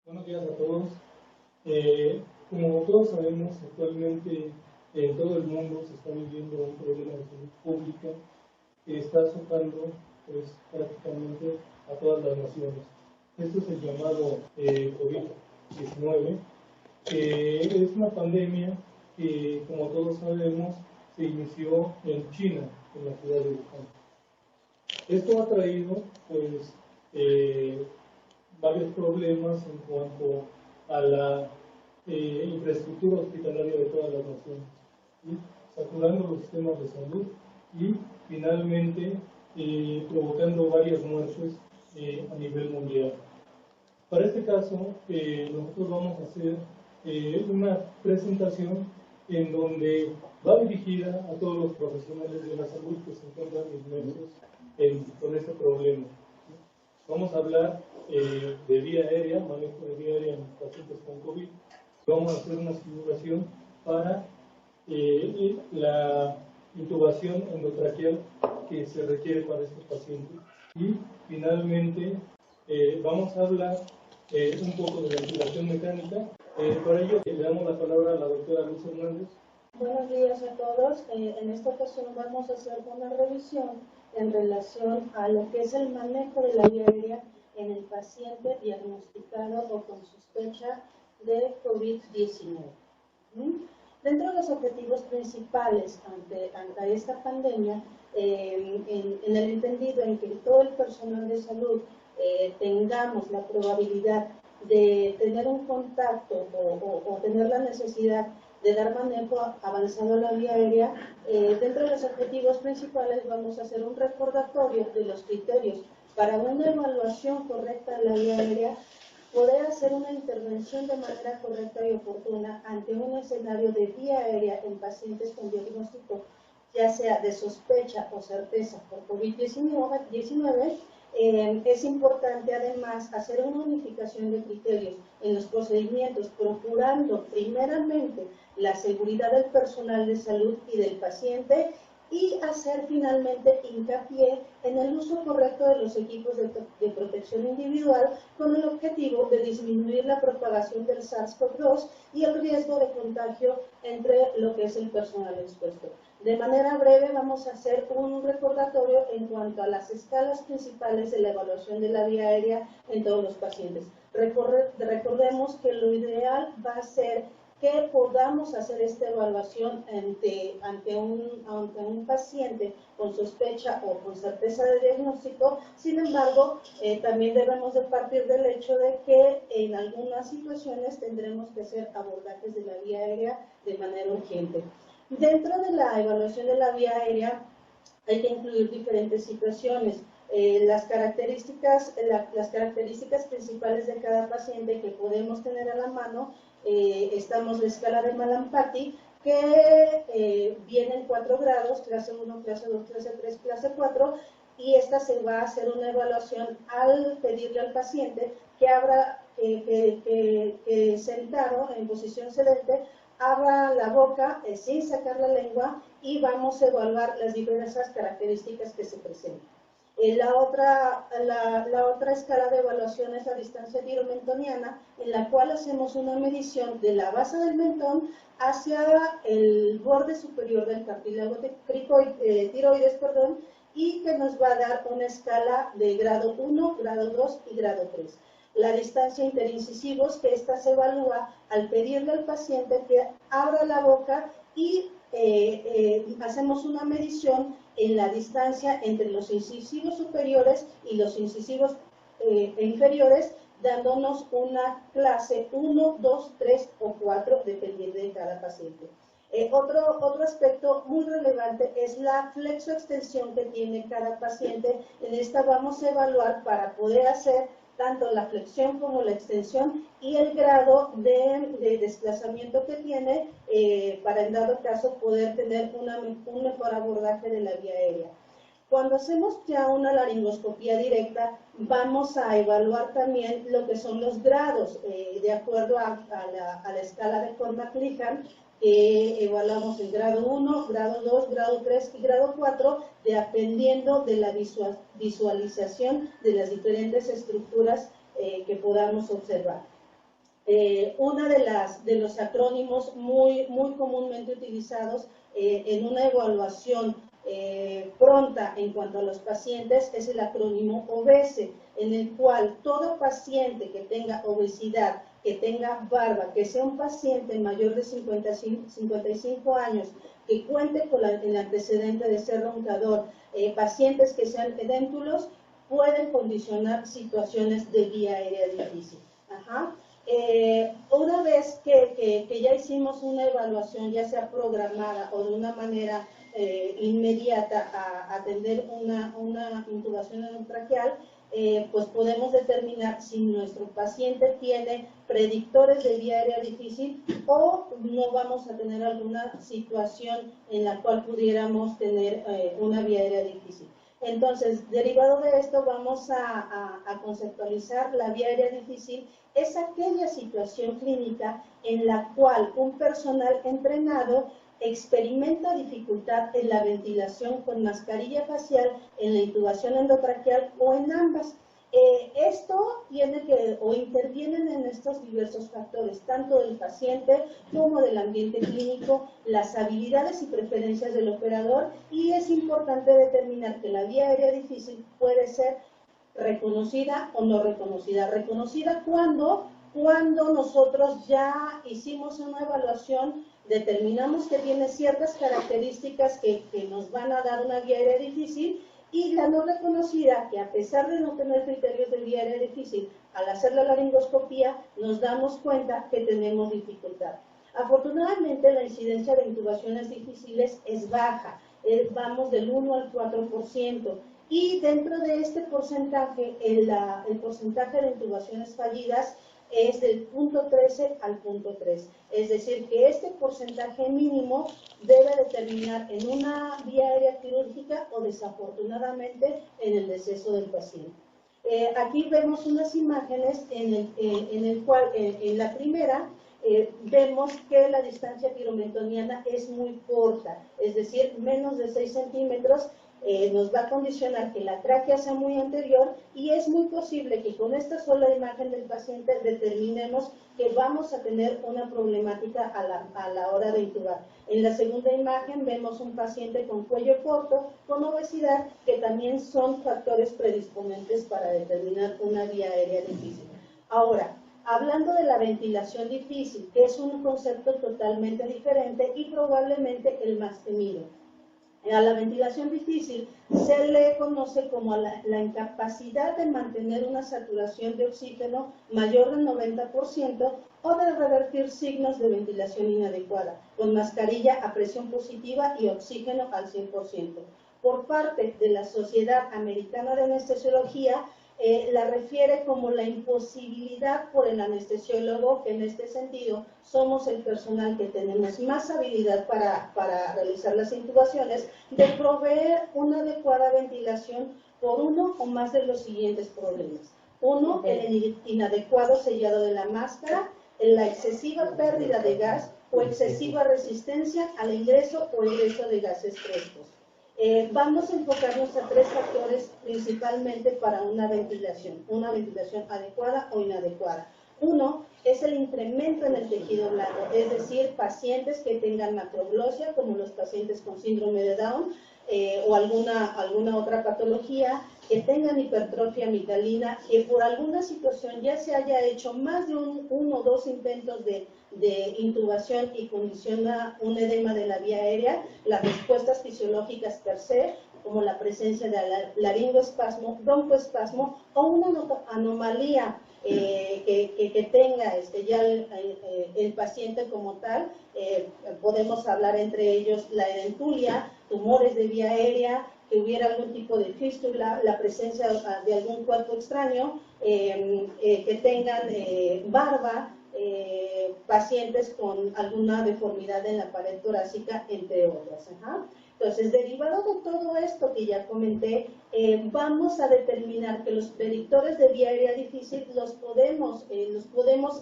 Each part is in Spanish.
Buenos días a todos. Como todos sabemos, actualmente en todo el mundo se está viviendo un problema de salud pública que está azotando prácticamente a todas las naciones. Esto es el llamado COVID-19, que es una pandemia que, como todos sabemos, se inició en China, en la ciudad de Wuhan. Esto ha traído varios problemas en cuanto a la infraestructura hospitalaria de todas las naciones, ¿sí? Saturando los sistemas de salud y finalmente provocando varias muertes a nivel mundial. Para este caso, nosotros vamos a hacer una presentación en donde va dirigida a todos los profesionales de la salud que se encuentran inmersos con este problema. Vamos a hablar de vía aérea, manejo de vía aérea en pacientes con COVID. Vamos a hacer una simulación para la intubación endotraqueal que se requiere para estos pacientes. Y finalmente vamos a hablar un poco de la ventilación mecánica. Para ello le damos la palabra a la doctora Luz Hernández. Buenos días a todos. En esta ocasión vamos a hacer una revisión en relación a lo que es el manejo de la vía aérea en el paciente diagnosticado o con sospecha de COVID-19. Dentro de los objetivos principales ante esta pandemia, en el entendido en que todo el personal de salud tengamos la probabilidad de tener un contacto o tener la necesidad de dar manejo avanzado a la vía aérea, dentro de los objetivos principales vamos a hacer un recordatorio de los criterios para una evaluación correcta de la vía aérea, poder hacer una intervención de manera correcta y oportuna ante un escenario de vía aérea en pacientes con diagnóstico, ya sea de sospecha o certeza por COVID-19. Es importante además hacer una unificación de criterios en los procedimientos, procurando primeramente la seguridad del personal de salud y del paciente, y hacer finalmente hincapié en el uso correcto de los equipos de protección individual con el objetivo de disminuir la propagación del SARS-CoV-2 y el riesgo de contagio entre lo que es el personal expuesto. De manera breve vamos a hacer un recordatorio en cuanto a las escalas principales de la evaluación de la vía aérea en todos los pacientes. Recordemos que lo ideal va a ser que podamos hacer esta evaluación ante un paciente con sospecha o con certeza de diagnóstico. Sin embargo, también debemos de partir del hecho de que en algunas situaciones tendremos que hacer abordajes de la vía aérea de manera urgente. Dentro de la evaluación de la vía aérea hay que incluir diferentes situaciones. Las características principales de cada paciente que podemos tener a la mano, estamos en la escala de Malampati, que viene en 4 grados, clase 1, clase 2, clase 3, clase 4, y esta se va a hacer una evaluación al pedirle al paciente que sentado en posición sedente, abra la boca sin sacar la lengua, y vamos a evaluar las diversas características que se presentan. La otra escala de evaluación es la distancia tiromentoniana, en la cual hacemos una medición de la base del mentón hacia el borde superior del cartílago tiroides, y que nos va a dar una escala de grado 1, grado 2 y grado 3. La distancia interincisivos, que esta se evalúa al pedirle al paciente que abra la boca, y hacemos una medición en la distancia entre los incisivos superiores y los incisivos inferiores, dándonos una clase 1, 2, 3 o 4, dependiendo de cada paciente. Otro aspecto muy relevante es la flexoextensión que tiene cada paciente. En esta vamos a evaluar para poder hacer tanto la flexión como la extensión y el grado de desplazamiento que tiene, para en dado caso poder tener un mejor abordaje de la vía aérea. Cuando hacemos ya una laringoscopía directa, vamos a evaluar también lo que son los grados, de acuerdo a la escala de Cormack-Lihan, que evaluamos el grado 1, grado 2, grado 3 y grado 4, dependiendo de la visualización de las diferentes estructuras que podamos observar. Una de los acrónimos muy comúnmente utilizados en una evaluación pronta en cuanto a los pacientes es el acrónimo OBESE, en el cual todo paciente que tenga obesidad, que tenga barba, que sea un paciente mayor de 55 años, que cuente con el antecedente de ser roncador, pacientes que sean edéntulos, pueden condicionar situaciones de vía aérea difícil. Ajá. Una vez que ya hicimos una evaluación, ya sea programada o de una manera inmediata a atender una intubación endotraqueal, pues podemos determinar si nuestro paciente tiene predictores de vía aérea difícil o no vamos a tener alguna situación en la cual pudiéramos tener una vía aérea difícil. Entonces, derivado de esto, vamos a conceptualizar la vía aérea difícil. Es aquella situación clínica en la cual un personal entrenado experimenta dificultad en la ventilación con mascarilla facial, en la intubación endotraqueal o en ambas. Esto tiene o intervienen en estos diversos factores, tanto del paciente como del ambiente clínico, las habilidades y preferencias del operador, y es importante determinar que la vía aérea difícil puede ser reconocida o no reconocida. Reconocida cuando nosotros ya hicimos una evaluación, determinamos que tiene ciertas características que nos van a dar una vía aérea difícil, y la no reconocida, que a pesar de no tener criterios de vía aérea difícil, al hacer la laringoscopía nos damos cuenta que tenemos dificultad. Afortunadamente la incidencia de intubaciones difíciles es baja, vamos del 1 al 4%, y dentro de este porcentaje, el porcentaje de intubaciones fallidas es del 0.13 al 0.3, es decir, que este porcentaje mínimo debe determinar en una vía aérea quirúrgica o desafortunadamente en el deceso del paciente. Aquí vemos unas imágenes en el cual, en la primera, vemos que la distancia piromentoniana es muy corta, es decir, menos de 6 centímetros, nos va a condicionar que la tráquea sea muy anterior, y es muy posible que con esta sola imagen del paciente determinemos que vamos a tener una problemática a la hora de intubar. En la segunda imagen vemos un paciente con cuello corto, con obesidad, que también son factores predisponentes para determinar una vía aérea difícil. Ahora, hablando de la ventilación difícil, que es un concepto totalmente diferente y probablemente el más temido. A la ventilación difícil se le conoce como la incapacidad de mantener una saturación de oxígeno mayor del 90% o de revertir signos de ventilación inadecuada, con mascarilla a presión positiva y oxígeno al 100%. Por parte de la Sociedad Americana de Anestesiología, la refiere como la imposibilidad por el anestesiólogo, que en este sentido somos el personal que tenemos más habilidad para realizar las intubaciones, de proveer una adecuada ventilación por uno o más de los siguientes problemas. Uno, el inadecuado sellado de la máscara, la excesiva pérdida de gas o excesiva resistencia al ingreso o egreso de gases frescos. Vamos a enfocarnos a 3 factores principalmente para una ventilación adecuada o inadecuada. Uno es el incremento en el tejido blando, es decir, pacientes que tengan macroglosia, como los pacientes con síndrome de Down, o alguna otra patología, que tengan hipertrofia amigdalina, que por alguna situación ya se haya hecho más de uno o dos intentos de intubación y condiciona un edema de la vía aérea, las respuestas fisiológicas per se, como la presencia de laringoespasmo, broncoespasmo o una anomalía que tenga ya el paciente como tal. Podemos hablar entre ellos la edentulia, tumores de vía aérea, que hubiera algún tipo de fístula, la presencia de algún cuerpo extraño, que tengan barba, pacientes con alguna deformidad en la pared torácica, entre otras. Ajá. Entonces, derivado de todo esto que ya comenté, vamos a determinar que los predictores de vía aérea difícil los podemos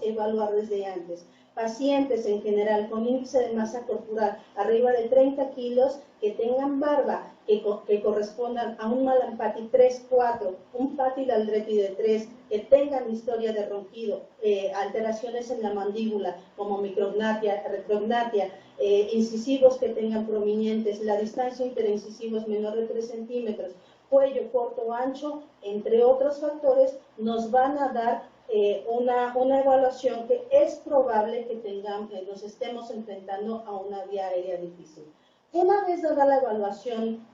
evaluar desde antes. pacientes en general con índice de masa corporal arriba de 30 kilos, que tengan barba, que correspondan a un Mallampati 3-4, un Pati-Daldreti de 3, que tengan historia de ronquido, alteraciones en la mandíbula como micrognatia, retrognatia, incisivos que tengan prominentes, la distancia interincisiva es menor de 3 centímetros, cuello corto o ancho, entre otros factores, nos van a dar una evaluación que es probable que nos estemos enfrentando a una vía aérea difícil. Una vez dada la evaluación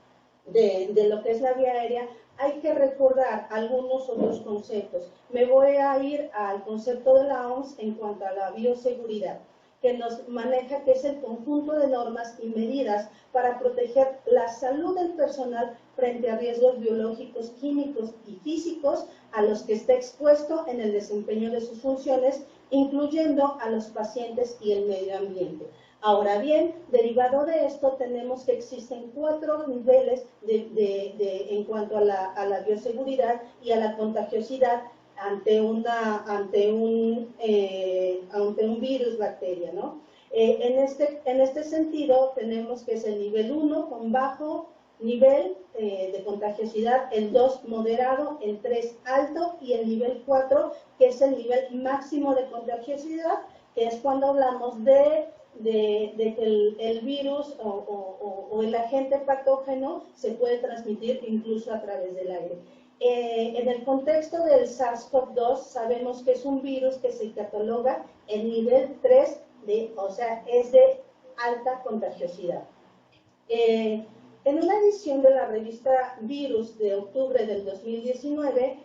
de lo que es la vía aérea, hay que recordar algunos otros conceptos. Me voy a ir al concepto de la OMS en cuanto a la bioseguridad, que nos maneja que es el conjunto de normas y medidas para proteger la salud del personal frente a riesgos biológicos, químicos y físicos a los que está expuesto en el desempeño de sus funciones, incluyendo a los pacientes y el medio ambiente. Ahora bien, derivado de esto, tenemos que existen 4 niveles en cuanto a la bioseguridad y a la contagiosidad ante un virus, bacteria, ¿no? En este sentido, tenemos que es el nivel 1 con bajo nivel de contagiosidad, el 2 moderado, el 3 alto y el nivel 4, que es el nivel máximo de contagiosidad, que es cuando hablamos de que el virus o el agente patógeno se puede transmitir incluso a través del aire. En el contexto del SARS-CoV-2 sabemos que es un virus que se cataloga en nivel 3, o sea, es de alta contagiosidad. En una edición de la revista Virus de octubre del 2019,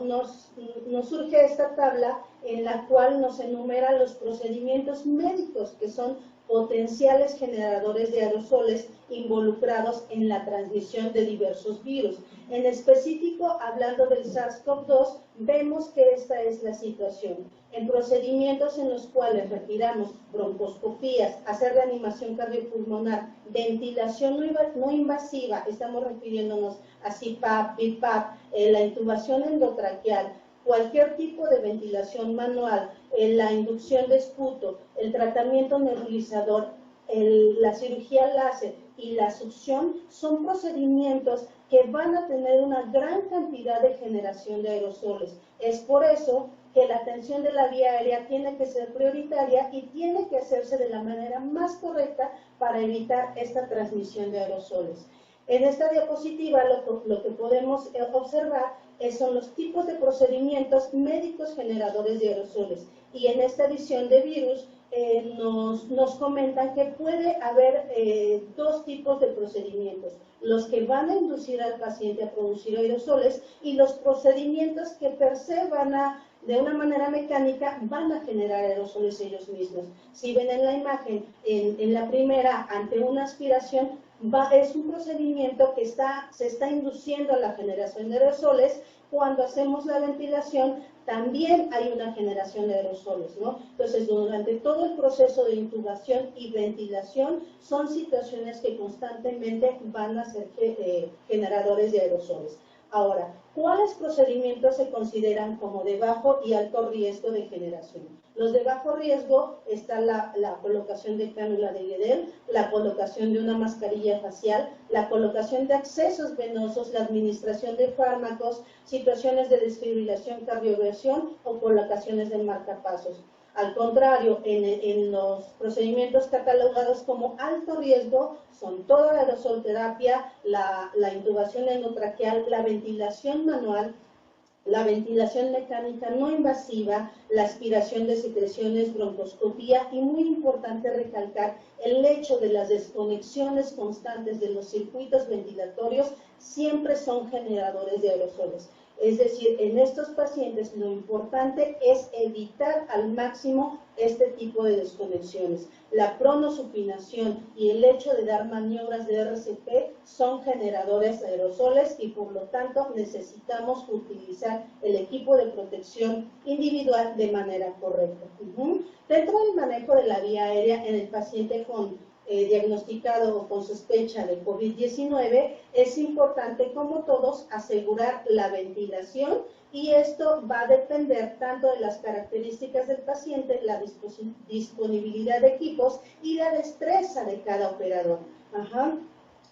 nos surge esta tabla en la cual nos enumera los procedimientos médicos que son potenciales generadores de aerosoles involucrados en la transmisión de diversos virus. En específico, hablando del SARS-CoV-2, vemos que esta es la situación. En procedimientos en los cuales retiramos broncoscopías, hacer reanimación cardiopulmonar, ventilación no invasiva, estamos refiriéndonos a CPAP, BiPAP, la intubación endotraqueal, cualquier tipo de ventilación manual, la inducción de esputo, el tratamiento nebulizador, la cirugía láser y la succión son procedimientos que van a tener una gran cantidad de generación de aerosoles. Es por eso que la atención de la vía aérea tiene que ser prioritaria y tiene que hacerse de la manera más correcta para evitar esta transmisión de aerosoles. En esta diapositiva lo que podemos observar son los tipos de procedimientos médicos generadores de aerosoles. Y en esta edición de virus nos comentan que puede haber 2 tipos de procedimientos. Los que van a inducir al paciente a producir aerosoles y los procedimientos que per se de una manera mecánica van a generar aerosoles ellos mismos. Si ven en la imagen, en la primera, ante una aspiración, es un procedimiento que se está induciendo a la generación de aerosoles. Cuando hacemos la ventilación, también hay una generación de aerosoles, ¿no? Entonces, durante todo el proceso de intubación y ventilación, son situaciones que constantemente van a ser generadores de aerosoles. Ahora, ¿cuáles procedimientos se consideran como de bajo y alto riesgo de generación? Los de bajo riesgo está la colocación de cánula de Guedel, la colocación de una mascarilla facial, la colocación de accesos venosos, la administración de fármacos, situaciones de desfibrilación, cardioversión o colocaciones de marcapasos. Al contrario, en los procedimientos catalogados como alto riesgo son toda la aerosolterapia, la intubación endotraqueal, la ventilación manual, la ventilación mecánica no invasiva, la aspiración de secreciones, broncoscopía y muy importante recalcar el hecho de las desconexiones constantes de los circuitos ventilatorios siempre son generadores de aerosoles. Es decir, en estos pacientes lo importante es evitar al máximo este tipo de desconexiones. La pronosupinación y el hecho de dar maniobras de RCP son generadores de aerosoles y por lo tanto necesitamos utilizar el equipo de protección individual de manera correcta. Dentro del manejo de la vía aérea en el paciente con diagnosticado o con sospecha de COVID-19, es importante, como todos, asegurar la ventilación y esto va a depender tanto de las características del paciente, la disponibilidad de equipos y la destreza de cada operador. Ajá.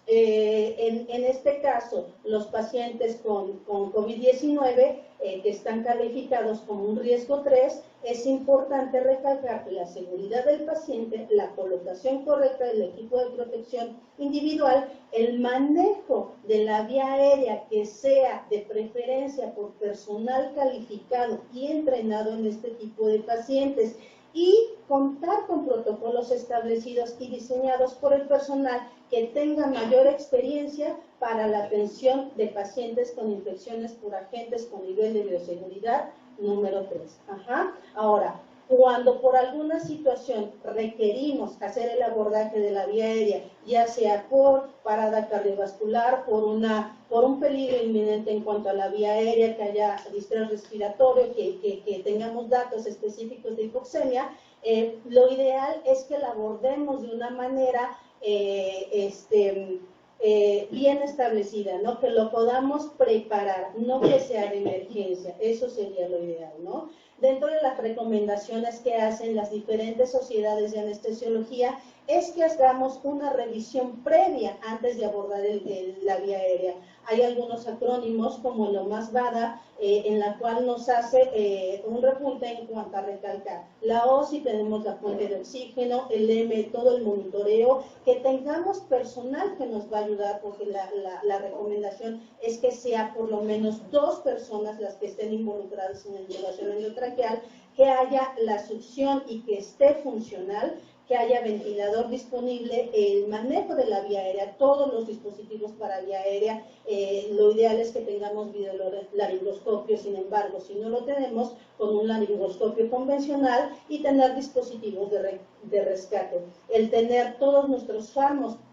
En este caso, los pacientes con COVID-19 que están calificados como un riesgo 3, es importante recalcar la seguridad del paciente, la colocación correcta del equipo de protección individual, el manejo de la vía aérea que sea de preferencia por personal calificado y entrenado en este tipo de pacientes, y contar con protocolos establecidos y diseñados por el personal que tenga mayor experiencia para la atención de pacientes con infecciones por agentes con nivel de bioseguridad número 3. Ajá. Ahora, cuando por alguna situación requerimos hacer el abordaje de la vía aérea, ya sea por parada cardiovascular, por un peligro inminente en cuanto a la vía aérea, que haya distrés respiratorio, que tengamos datos específicos de hipoxemia, lo ideal es que la abordemos de una manera bien establecida, ¿no? Que lo podamos preparar, no que sea de emergencia, eso sería lo ideal, ¿no? Dentro de las recomendaciones que hacen las diferentes sociedades de anestesiología es que hagamos una revisión previa antes de abordar la vía aérea. Hay algunos acrónimos como el OMAS-VADA, en la cual nos hace un repunte en cuanto a recalcar la O, si tenemos la fuente de oxígeno, el M, todo el monitoreo, que tengamos personal que nos va a ayudar, porque la recomendación es que sea por lo menos 2 personas las que estén involucradas en la intubación endotraqueal, que haya la succión y que esté funcional, que haya ventilador disponible, el manejo de la vía aérea, todos los dispositivos para vía aérea. Lo ideal es que tengamos videolaringoscopio, sin embargo, si no lo tenemos, con un laringoscopio convencional, y tener dispositivos de rescate. El tener todos nuestros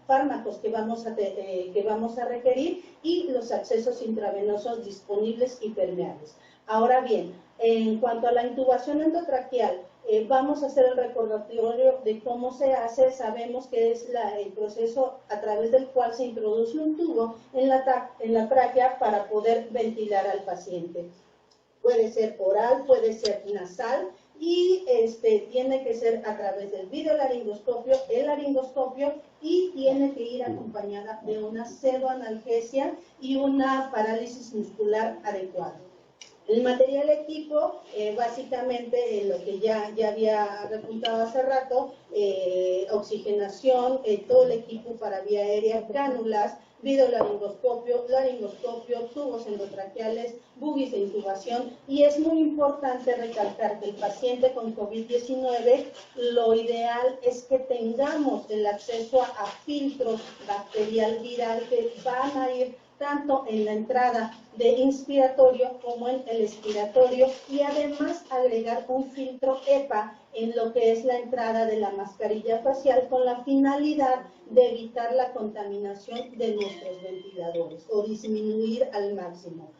fármacos que vamos a requerir y los accesos intravenosos disponibles y permeables. Ahora bien, en cuanto a la intubación endotraqueal, vamos a hacer el recordatorio de cómo se hace. Sabemos que es el proceso a través del cual se introduce un tubo en la tráquea para poder ventilar al paciente. Puede ser oral, puede ser nasal, y tiene que ser a través del videolaringoscopio, el laringoscopio, y tiene que ir acompañada de una pseudoanalgesia y una parálisis muscular adecuada. El material equipo, básicamente lo que ya había repuntado hace rato, oxigenación, todo el equipo para vía aérea, cánulas, videolaringoscopio, laringoscopio, tubos endotraqueales, buggies de intubación, y es muy importante recalcar que el paciente con COVID-19, lo ideal es que tengamos el acceso a filtros bacterial viral que van a ir tanto en la entrada de inspiratorio como en el expiratorio, y además agregar un filtro EPA en lo que es la entrada de la mascarilla facial, con la finalidad de evitar la contaminación de nuestros ventiladores o disminuir al máximo.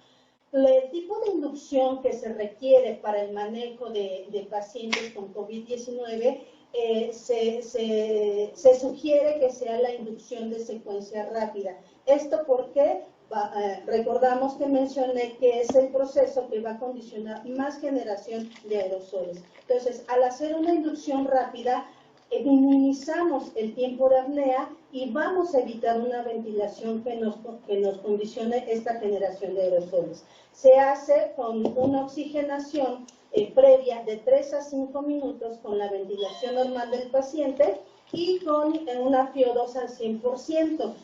El tipo de inducción que se requiere para el manejo de pacientes con COVID-19 se sugiere que sea la inducción de secuencia rápida. ¿Esto por qué? Recordamos que mencioné que es el proceso que va a condicionar más generación de aerosoles. Entonces, al hacer una inducción rápida, minimizamos el tiempo de apnea y vamos a evitar una ventilación que nos condicione esta generación de aerosoles. Se hace con una oxigenación previa de 3 a 5 minutos con la ventilación normal del paciente y con una FiO2 al 100%.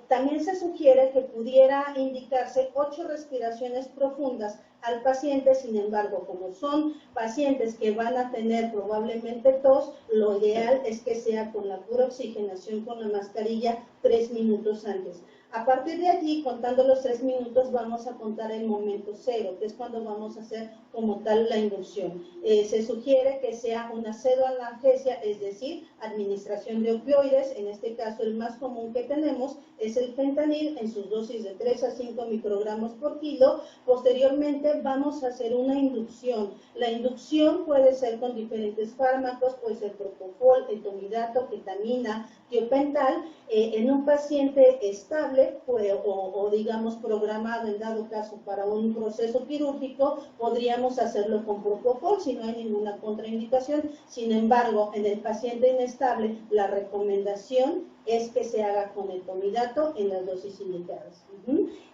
También se sugiere que pudiera indicarse 8 respiraciones profundas al paciente. Sin embargo, como son pacientes que van a tener probablemente tos, lo ideal es que sea con la pura oxigenación con la mascarilla 3 minutos antes. A partir de allí, contando los 3 minutos, vamos a contar el momento cero, que es cuando vamos a hacer como tal la inducción. Se sugiere que sea una pseudoanalgesia, es decir, administración de opioides. En este caso el más común que tenemos es el fentanil en sus dosis de 3 a 5 microgramos por kilo. Posteriormente vamos a hacer una inducción. La inducción puede ser con diferentes fármacos, puede ser propofol, etomidato, ketamina, tiopental, en un paciente estable o digamos programado en dado caso para un proceso quirúrgico, podríamos hacerlo con propofol si no hay ninguna contraindicación. Sin embargo, en el paciente inestable, la recomendación es que se haga con etomidato en las dosis indicadas.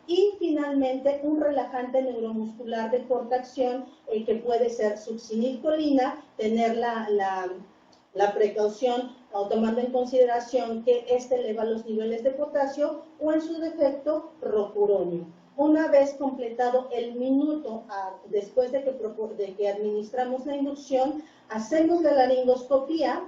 Y finalmente, un relajante neuromuscular de corta acción que puede ser succinilcolina, tener la precaución o tomando en consideración que este eleva los niveles de potasio o en su defecto rocuronio. Una vez completado el minuto después de que administramos la inducción, hacemos la laringoscopía.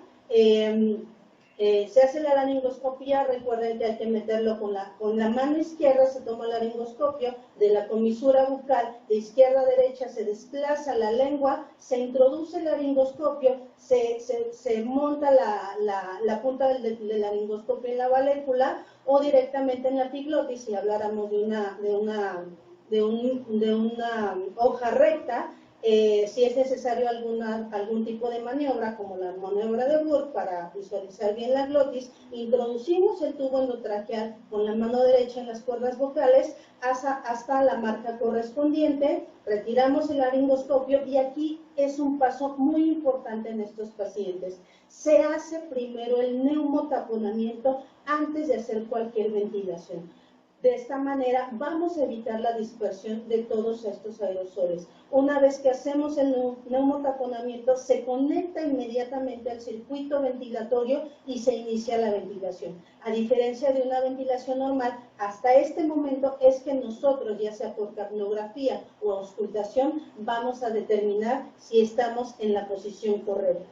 Se hace la laringoscopía, recuerden que hay que meterlo con la mano izquierda, se toma el laringoscopio de la comisura bucal, de izquierda a derecha se desplaza la lengua, se introduce el laringoscopio, se monta la punta del laringoscopio en la valécula o directamente en la epiglotis, si habláramos de una hoja recta. Si es necesario algún tipo de maniobra, como la maniobra de Burke, para visualizar bien la glotis, introducimos el tubo endotraqueal con la mano derecha en las cuerdas vocales hasta la marca correspondiente, retiramos el laringoscopio y aquí es un paso muy importante en estos pacientes. Se hace primero el neumotaponamiento antes de hacer cualquier ventilación. De esta manera vamos a evitar la dispersión de todos estos aerosoles. Una vez que hacemos el neumotaponamiento, se conecta inmediatamente al circuito ventilatorio y se inicia la ventilación. A diferencia de una ventilación normal, hasta este momento es que nosotros, ya sea por capnografía o auscultación, vamos a determinar si estamos en la posición correcta.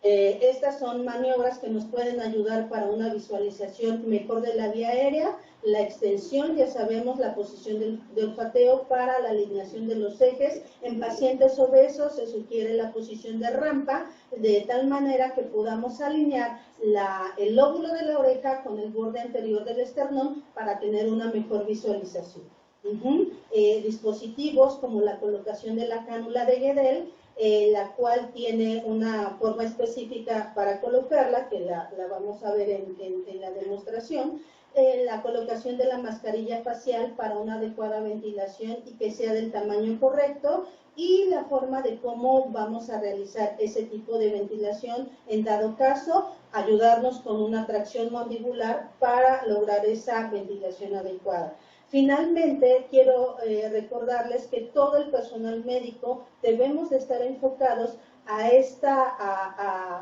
Estas son maniobras que nos pueden ayudar para una visualización mejor de la vía aérea. La extensión, ya sabemos, la posición de olfateo para la alineación de los ejes. En pacientes obesos se sugiere la posición de rampa, de tal manera que podamos alinear el lóbulo de la oreja con el borde anterior del esternón para tener una mejor visualización. Dispositivos como la colocación de la cánula de Guedel, la cual tiene una forma específica para colocarla, que la vamos a ver en la demostración, la colocación de la mascarilla facial para una adecuada ventilación y que sea del tamaño correcto, y la forma de cómo vamos a realizar ese tipo de ventilación, en dado caso, ayudarnos con una tracción mandibular para lograr esa ventilación adecuada. Finalmente, quiero recordarles que todo el personal médico debemos de estar enfocados a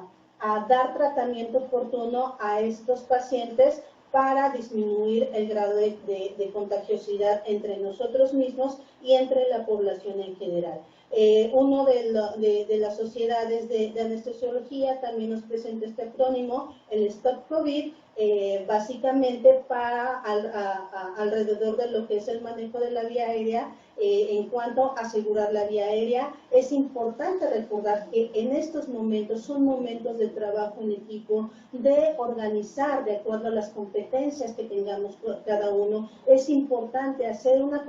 dar tratamiento oportuno a estos pacientes para disminuir el grado de contagiosidad entre nosotros mismos y entre la población en general. Uno de las sociedades de anestesiología también nos presenta este acrónimo, el Stop COVID, básicamente para alrededor de lo que es el manejo de la vía aérea. En cuanto a asegurar la vía aérea, es importante recordar que en estos momentos son momentos de trabajo en equipo, de organizar de acuerdo a las competencias que tengamos cada uno. Es importante hacer una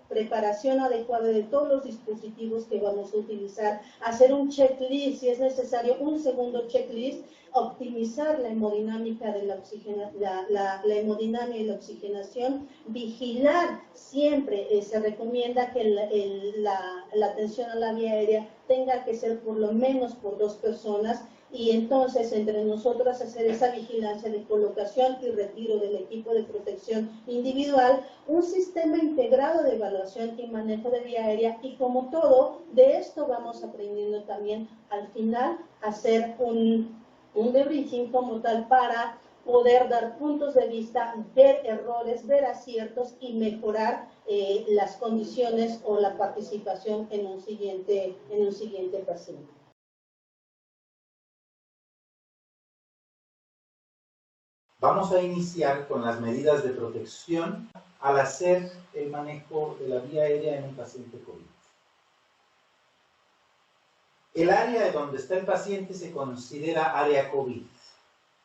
preparación adecuada de todos los dispositivos que vamos a utilizar, hacer un checklist, si es necesario un segundo checklist, optimizar la hemodinámica de la hemodinamia y la oxigenación, vigilar siempre, se recomienda que la atención a la vía aérea tenga que ser por lo menos por 2 personas, y entonces entre nosotros hacer esa vigilancia de colocación y retiro del equipo de protección individual, un sistema integrado de evaluación y manejo de vía aérea, y como todo, de esto vamos aprendiendo también al final hacer un debriefing como tal para poder dar puntos de vista, ver errores, ver aciertos y mejorar las condiciones o la participación en un siguiente paciente. Vamos a iniciar con las medidas de protección al hacer el manejo de la vía aérea en un paciente COVID. El área donde está el paciente se considera área COVID.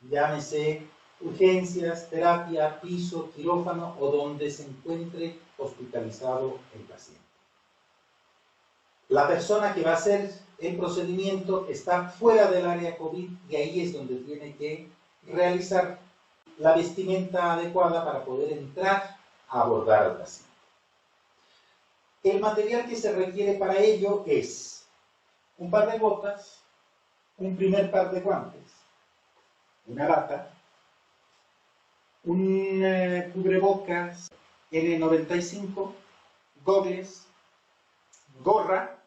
Llámese urgencias, terapia, piso, quirófano o donde se encuentre hospitalizado el paciente. La persona que va a hacer el procedimiento está fuera del área COVID y ahí es donde tiene que realizar la vestimenta adecuada para poder entrar a abordar al paciente. El material que se requiere para ello es un par de botas, un primer par de guantes, una bata, un cubrebocas N95, gogles, gorra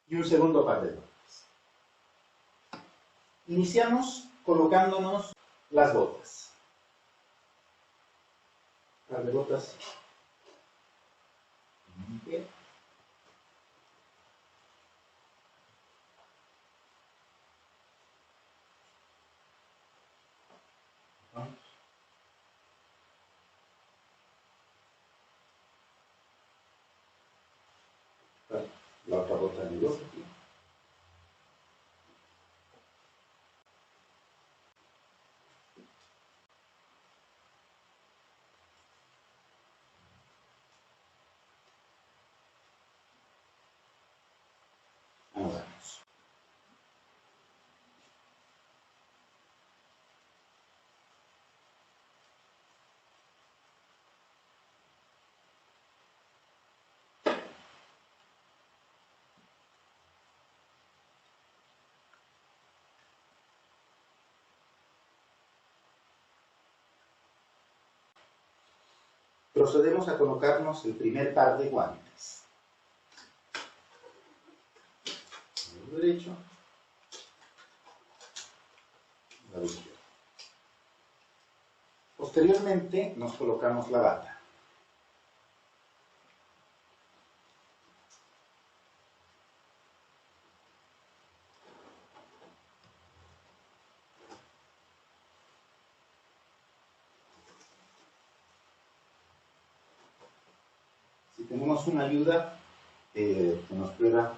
y un segundo par de botas. Iniciamos colocándonos las botas. Par de botas. Bien. Vamos. La otra bota de dos aquí. Vamos. Procedemos a colocarnos el primer par de guantes. El derecho, la izquierda. Posteriormente nos colocamos la bata. Si tenemos una ayuda que nos pueda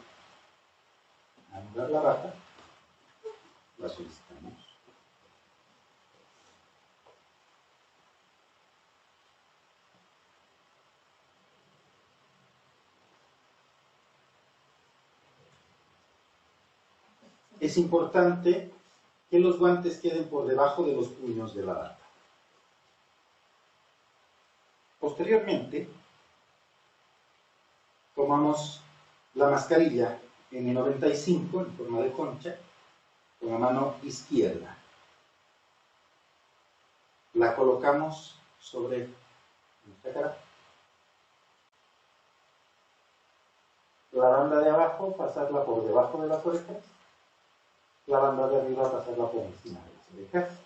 anular la bata, la solicitamos. Es importante que los guantes queden por debajo de los puños de la bata. Posteriormente, tomamos la mascarilla N95 en forma de concha con la mano izquierda. La colocamos sobre nuestra cara. La banda de abajo, pasarla por debajo de las orejas. La banda de arriba, pasarla por encima de las orejas.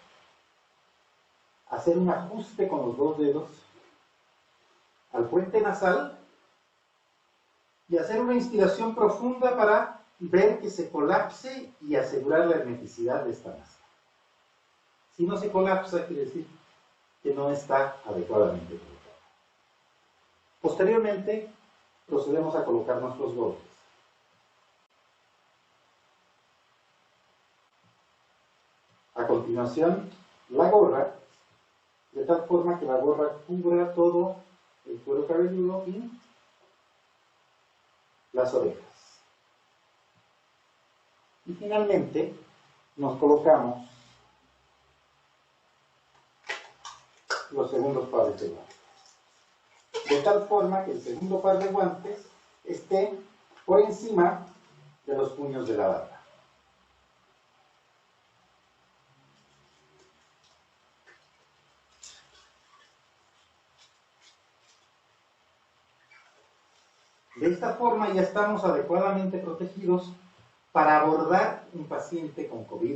Hacer un ajuste con los dos dedos al puente nasal y hacer una inspiración profunda para ver que se colapse y asegurar la hermeticidad de esta masa. Si no se colapsa, quiere decir que no está adecuadamente colocada. Posteriormente, procedemos a colocarnos los golpes. A continuación, la gorra, de tal forma que la gorra cubra todo el cuero cabelludo y las orejas. Y finalmente, nos colocamos los segundos pares de guantes. De tal forma que el segundo par de guantes esté por encima de los puños de la bata. De esta forma ya estamos adecuadamente protegidos para abordar un paciente con COVID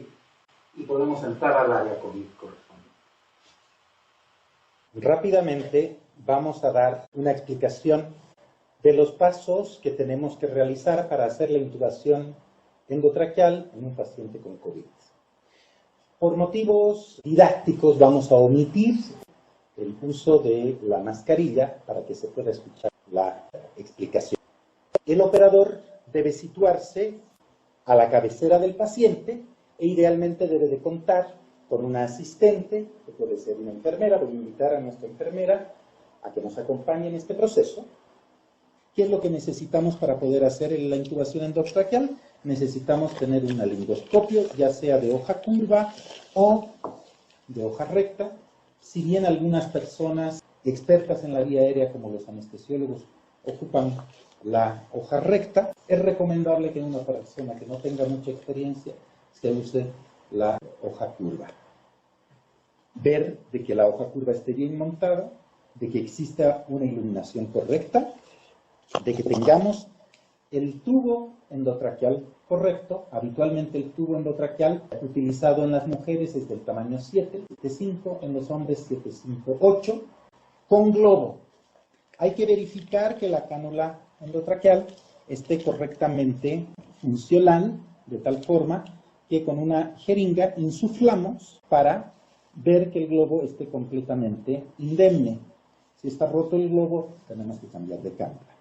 y podemos entrar al área COVID correspondiente. Rápidamente vamos a dar una explicación de los pasos que tenemos que realizar para hacer la intubación endotraqueal en un paciente con COVID. Por motivos didácticos vamos a omitir el uso de la mascarilla para que se pueda escuchar la explicación. El operador debe situarse a la cabecera del paciente e idealmente debe de contar con una asistente, que puede ser una enfermera. Voy a invitar a nuestra enfermera a que nos acompañe en este proceso. ¿Qué es lo que necesitamos para poder hacer la intubación endotraqueal? Necesitamos tener un laringoscopio, ya sea de hoja curva o de hoja recta. Si bien algunas personas expertas en la vía aérea, como los anestesiólogos, ocupan la hoja recta, es recomendable que en una persona que no tenga mucha experiencia se use la hoja curva. Ver de que la hoja curva esté bien montada, de que exista una iluminación correcta, de que tengamos el tubo endotraqueal correcto. Habitualmente el tubo endotraqueal utilizado en las mujeres es del tamaño 7, 7,5, en los hombres 7,5,8, con globo. Hay que verificar que la cánula endotraqueal esté correctamente funcional, de tal forma que con una jeringa insuflamos para ver que el globo esté completamente indemne. Si está roto el globo, tenemos que cambiar de cánula.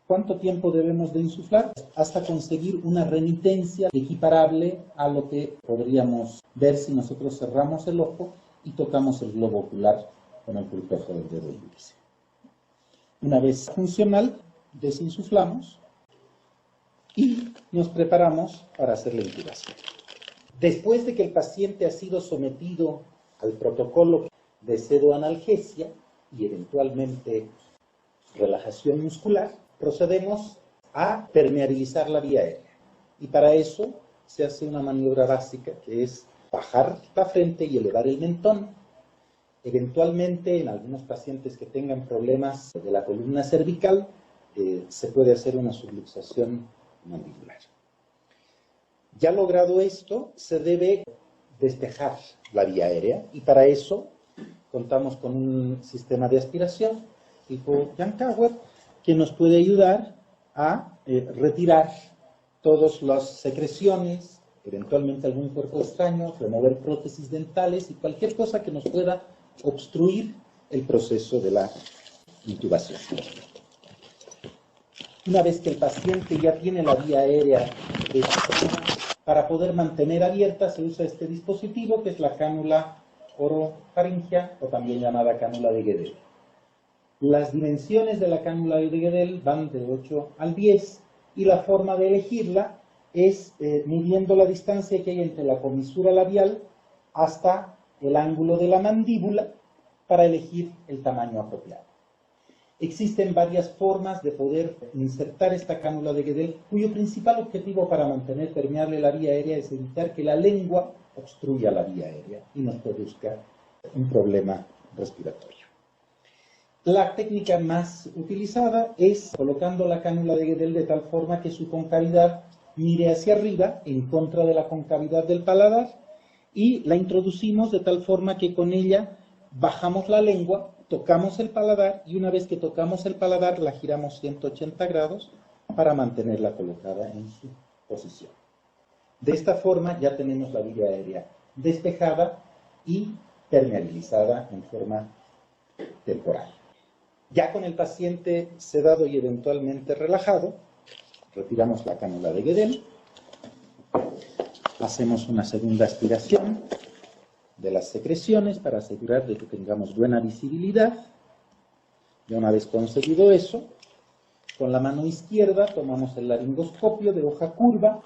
¿Cuánto tiempo debemos de insuflar? Hasta conseguir una remitencia equiparable a lo que podríamos ver si nosotros cerramos el ojo y tocamos el globo ocular con el pulpejo del dedo índice. Una vez funcional, desinsuflamos y nos preparamos para hacer la intubación. Después de que el paciente ha sido sometido al protocolo de sedoanalgesia y eventualmente relajación muscular, procedemos a permeabilizar la vía aérea. Y para eso se hace una maniobra básica, que es bajar la frente y elevar el mentón. Eventualmente, en algunos pacientes que tengan problemas de la columna cervical, se puede hacer una subluxación mandibular. Ya logrado esto, se debe despejar la vía aérea, y para eso contamos con un sistema de aspiración tipo Yankauer, que nos puede ayudar a retirar todas las secreciones, eventualmente algún cuerpo extraño, remover prótesis dentales y cualquier cosa que nos pueda obstruir el proceso de la intubación. Una vez que el paciente ya tiene la vía aérea despejada, para poder mantener abierta se usa este dispositivo, que es la cánula orofaringea, o también llamada cánula de Guedel. Las dimensiones de la cánula de Guedel van de 8 al 10 y la forma de elegirla es midiendo la distancia que hay entre la comisura labial hasta el ángulo de la mandíbula para elegir el tamaño apropiado. Existen varias formas de poder insertar esta cánula de Guedel, cuyo principal objetivo para mantener permeable la vía aérea es evitar que la lengua obstruya la vía aérea y nos produzca un problema respiratorio. La técnica más utilizada es colocando la cánula de Guedel de tal forma que su concavidad mire hacia arriba en contra de la concavidad del paladar, y la introducimos de tal forma que con ella bajamos la lengua, tocamos el paladar y una vez que tocamos el paladar la giramos 180 grados para mantenerla colocada en su posición. De esta forma ya tenemos la vía aérea despejada y permeabilizada en forma temporal. Ya con el paciente sedado y eventualmente relajado, retiramos la cánula de Guedel, hacemos una segunda aspiración de las secreciones para asegurar de que tengamos buena visibilidad. Ya una vez conseguido eso, con la mano izquierda tomamos el laringoscopio de hoja curva.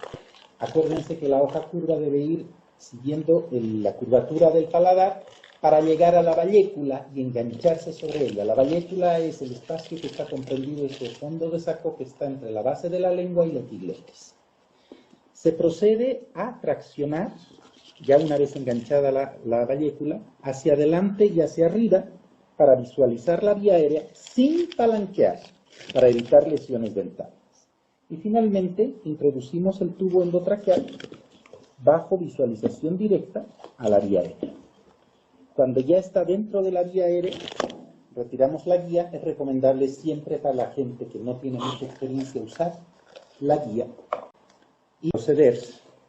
Acuérdense que la hoja curva debe ir siguiendo la curvatura del paladar para llegar a la vallécula y engancharse sobre ella. La vallécula es el espacio que está comprendido, este fondo de saco que está entre la base de la lengua y la epiglotis. Se procede a traccionar, ya una vez enganchada la vallécula, hacia adelante y hacia arriba para visualizar la vía aérea sin palanquear, para evitar lesiones dentales. Y finalmente introducimos el tubo endotraqueal bajo visualización directa a la vía aérea. Cuando ya está dentro de la vía aérea, retiramos la guía. Es recomendable siempre para la gente que no tiene mucha experiencia usar la guía y proceder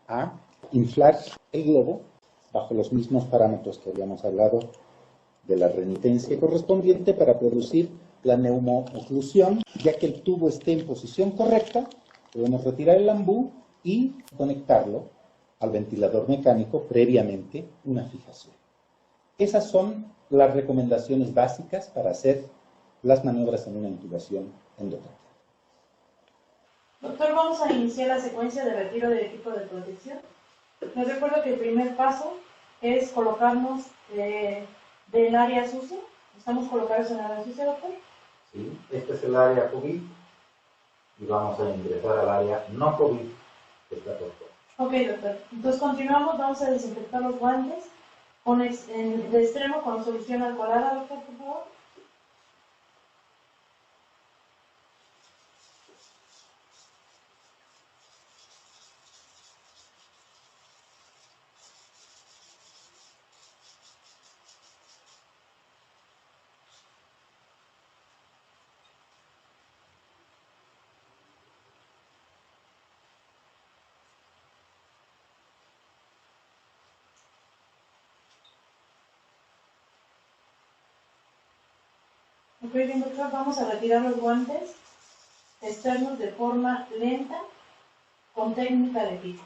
a inflar el globo bajo los mismos parámetros que habíamos hablado de la remitencia correspondiente para producir la neumooclusión. Ya que el tubo esté en posición correcta, podemos retirar el embú y conectarlo al ventilador mecánico previamente una fijación. Esas son las recomendaciones básicas para hacer las maniobras en una intubación endotraqueal. Doctor, vamos a iniciar la secuencia de retiro del equipo de protección. Les recuerdo que el primer paso es colocarnos del área sucia. ¿Estamos colocados en el área sucia, doctor? Sí, este es el área COVID y vamos a ingresar al área no COVID que está por fuera. Ok, doctor. Entonces continuamos, vamos a desinfectar los guantes de extremo con solución alcoholada, doctor, por favor. Ok, bien, doctor, vamos a retirar los guantes externos de forma lenta con técnica de pico.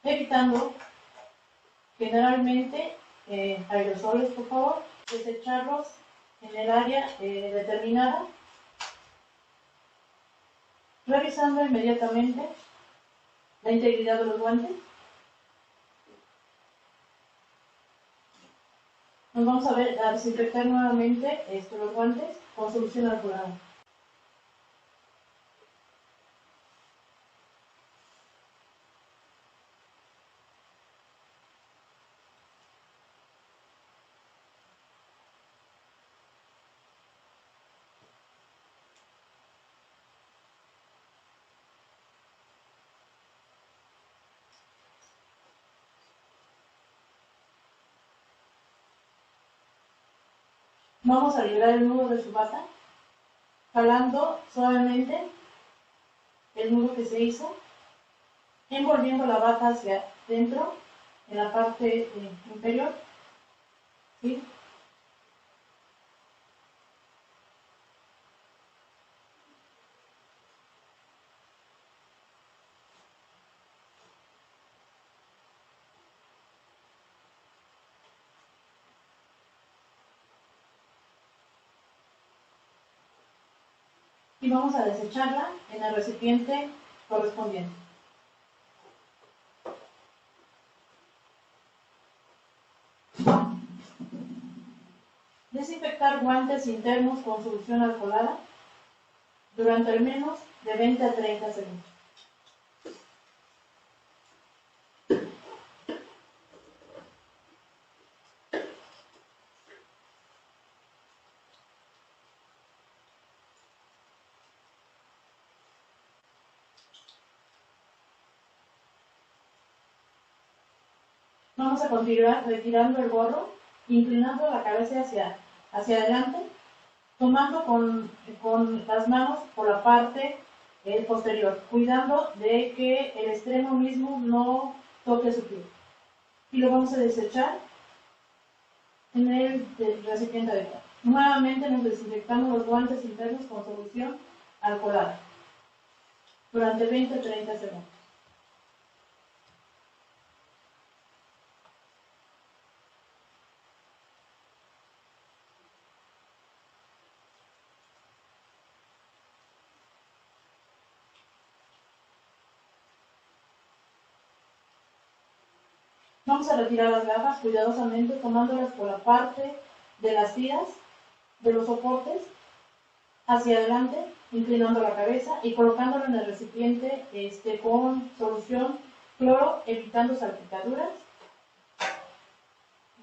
Evitando generalmente aerosoles, por favor, desecharlos en el área determinada, revisando inmediatamente la integridad de los guantes. Nos vamos a desinfectar nuevamente los guantes con solución alcoholada. Vamos a liberar el nudo de su bata, jalando suavemente el nudo que se hizo, envolviendo la bata hacia dentro, en la parte inferior, ¿sí? Y vamos a desecharla en el recipiente correspondiente. Desinfectar guantes internos con solución alcoholada durante al menos de 20 a 30 segundos. Vamos a continuar retirando el gorro, inclinando la cabeza hacia adelante, tomando con las manos por la parte posterior, cuidando de que el extremo mismo no toque su piel. Y lo vamos a desechar en el recipiente adecuado. Nuevamente nos desinfectamos los guantes internos con solución alcoholada durante 20 a 30 segundos. Vamos a retirar las gafas cuidadosamente, tomándolas por la parte de las tiras de los soportes hacia adelante, inclinando la cabeza y colocándolo en el recipiente con solución cloro, evitando salpicaduras.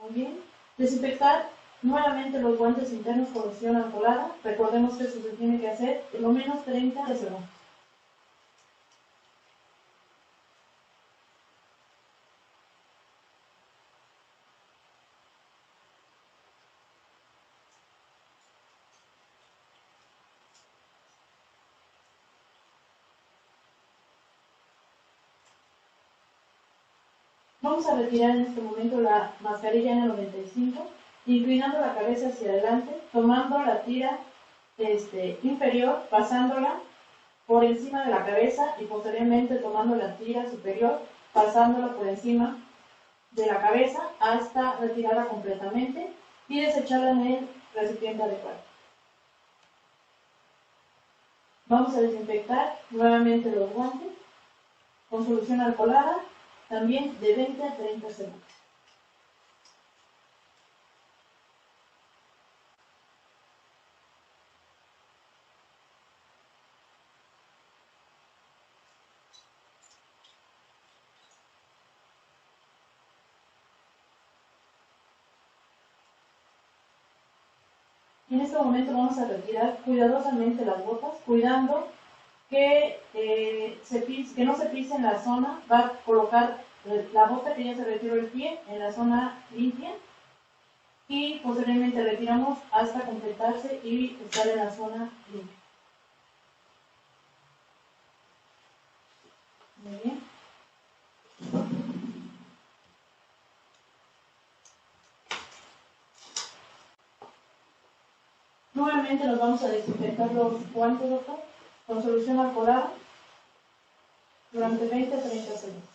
Muy bien. Desinfectar nuevamente los guantes internos con solución alcoholada. Recordemos que eso se tiene que hacer por lo menos 30 segundos. Vamos a retirar en este momento la mascarilla N95, inclinando la cabeza hacia adelante, tomando la tira inferior, pasándola por encima de la cabeza y posteriormente tomando la tira superior, pasándola por encima de la cabeza hasta retirarla completamente y desecharla en el recipiente adecuado. Vamos a desinfectar nuevamente los guantes con solución alcoholada, también de 20 a 30 segundos. En este momento vamos a retirar cuidadosamente las botas, cuidando que, que no se pise en la zona. Va a colocar la bota que ya se retiró el pie en la zona limpia y posteriormente retiramos hasta completarse y estar en la zona limpia. Muy bien. Nuevamente nos vamos a desinfectar los guantes, doctor, con solución alcoholada durante 20 a 30 segundos.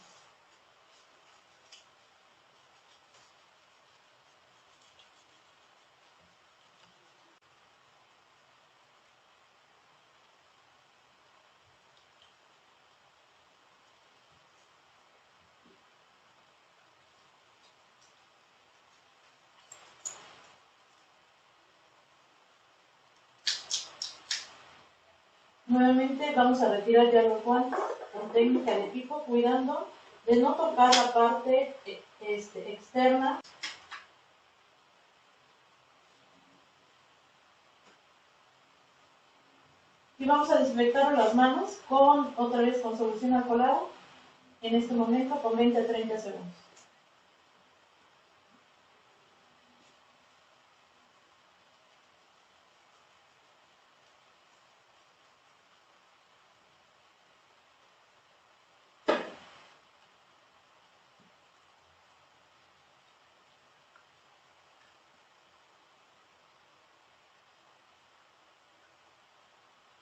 Nuevamente vamos a retirar ya los guantes con técnica de pico, cuidando de no tocar la parte externa. Y vamos a desinfectar las manos otra vez con solución alcoholada, en este momento con 20 a 30 segundos.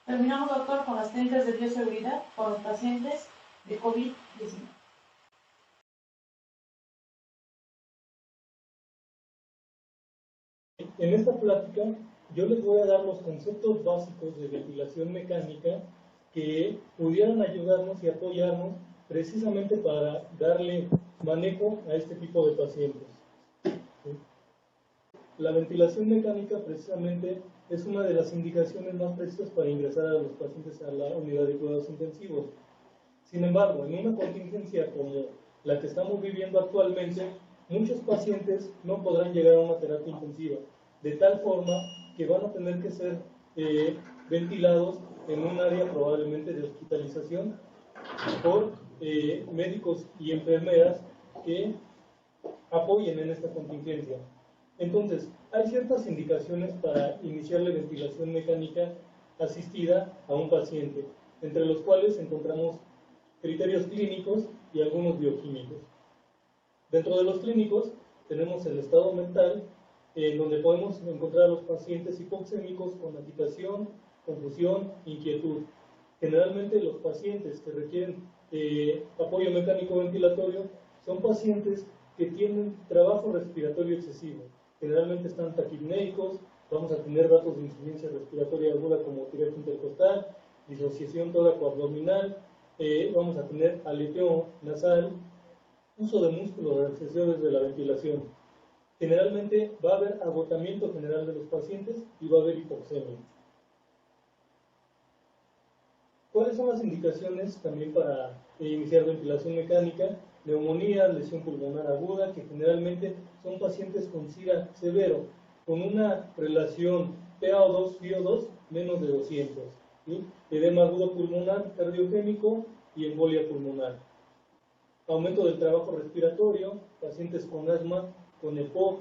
Terminamos, doctor, con las técnicas de bioseguridad con los pacientes de COVID-19. En esta plática yo les voy a dar los conceptos básicos de ventilación mecánica que pudieran ayudarnos y apoyarnos precisamente para darle manejo a este tipo de pacientes. La ventilación mecánica precisamente es una de las indicaciones más precisas para ingresar a los pacientes a la unidad de cuidados intensivos. Sin embargo, en una contingencia como la que estamos viviendo actualmente, muchos pacientes no podrán llegar a una terapia intensiva, de tal forma que van a tener que ser ventilados en un área probablemente de hospitalización por médicos y enfermeras que apoyen en esta contingencia. Entonces, hay ciertas indicaciones para iniciar la ventilación mecánica asistida a un paciente, entre los cuales encontramos criterios clínicos y algunos bioquímicos. Dentro de los clínicos tenemos el estado mental, en donde podemos encontrar a los pacientes hipoxémicos con agitación, confusión, inquietud. Generalmente los pacientes que requieren apoyo mecánico ventilatorio son pacientes que tienen trabajo respiratorio excesivo. Generalmente están taquipnéicos, vamos a tener datos de insuficiencia respiratoria aguda como tirón intercostal, disociación tóraco-abdominal, vamos a tener aleteo nasal, uso de músculos relaxadores de la ventilación. Generalmente va a haber agotamiento general de los pacientes y va a haber hipoxemia. ¿Cuáles son las indicaciones también para iniciar ventilación mecánica? Neumonía, lesión pulmonar aguda, que generalmente son pacientes con SIRA severo, con una relación PaO2-FiO2 menos de 200, ¿sí? Edema agudo pulmonar cardiogénico y embolia pulmonar. Aumento del trabajo respiratorio, pacientes con asma, con EPOC,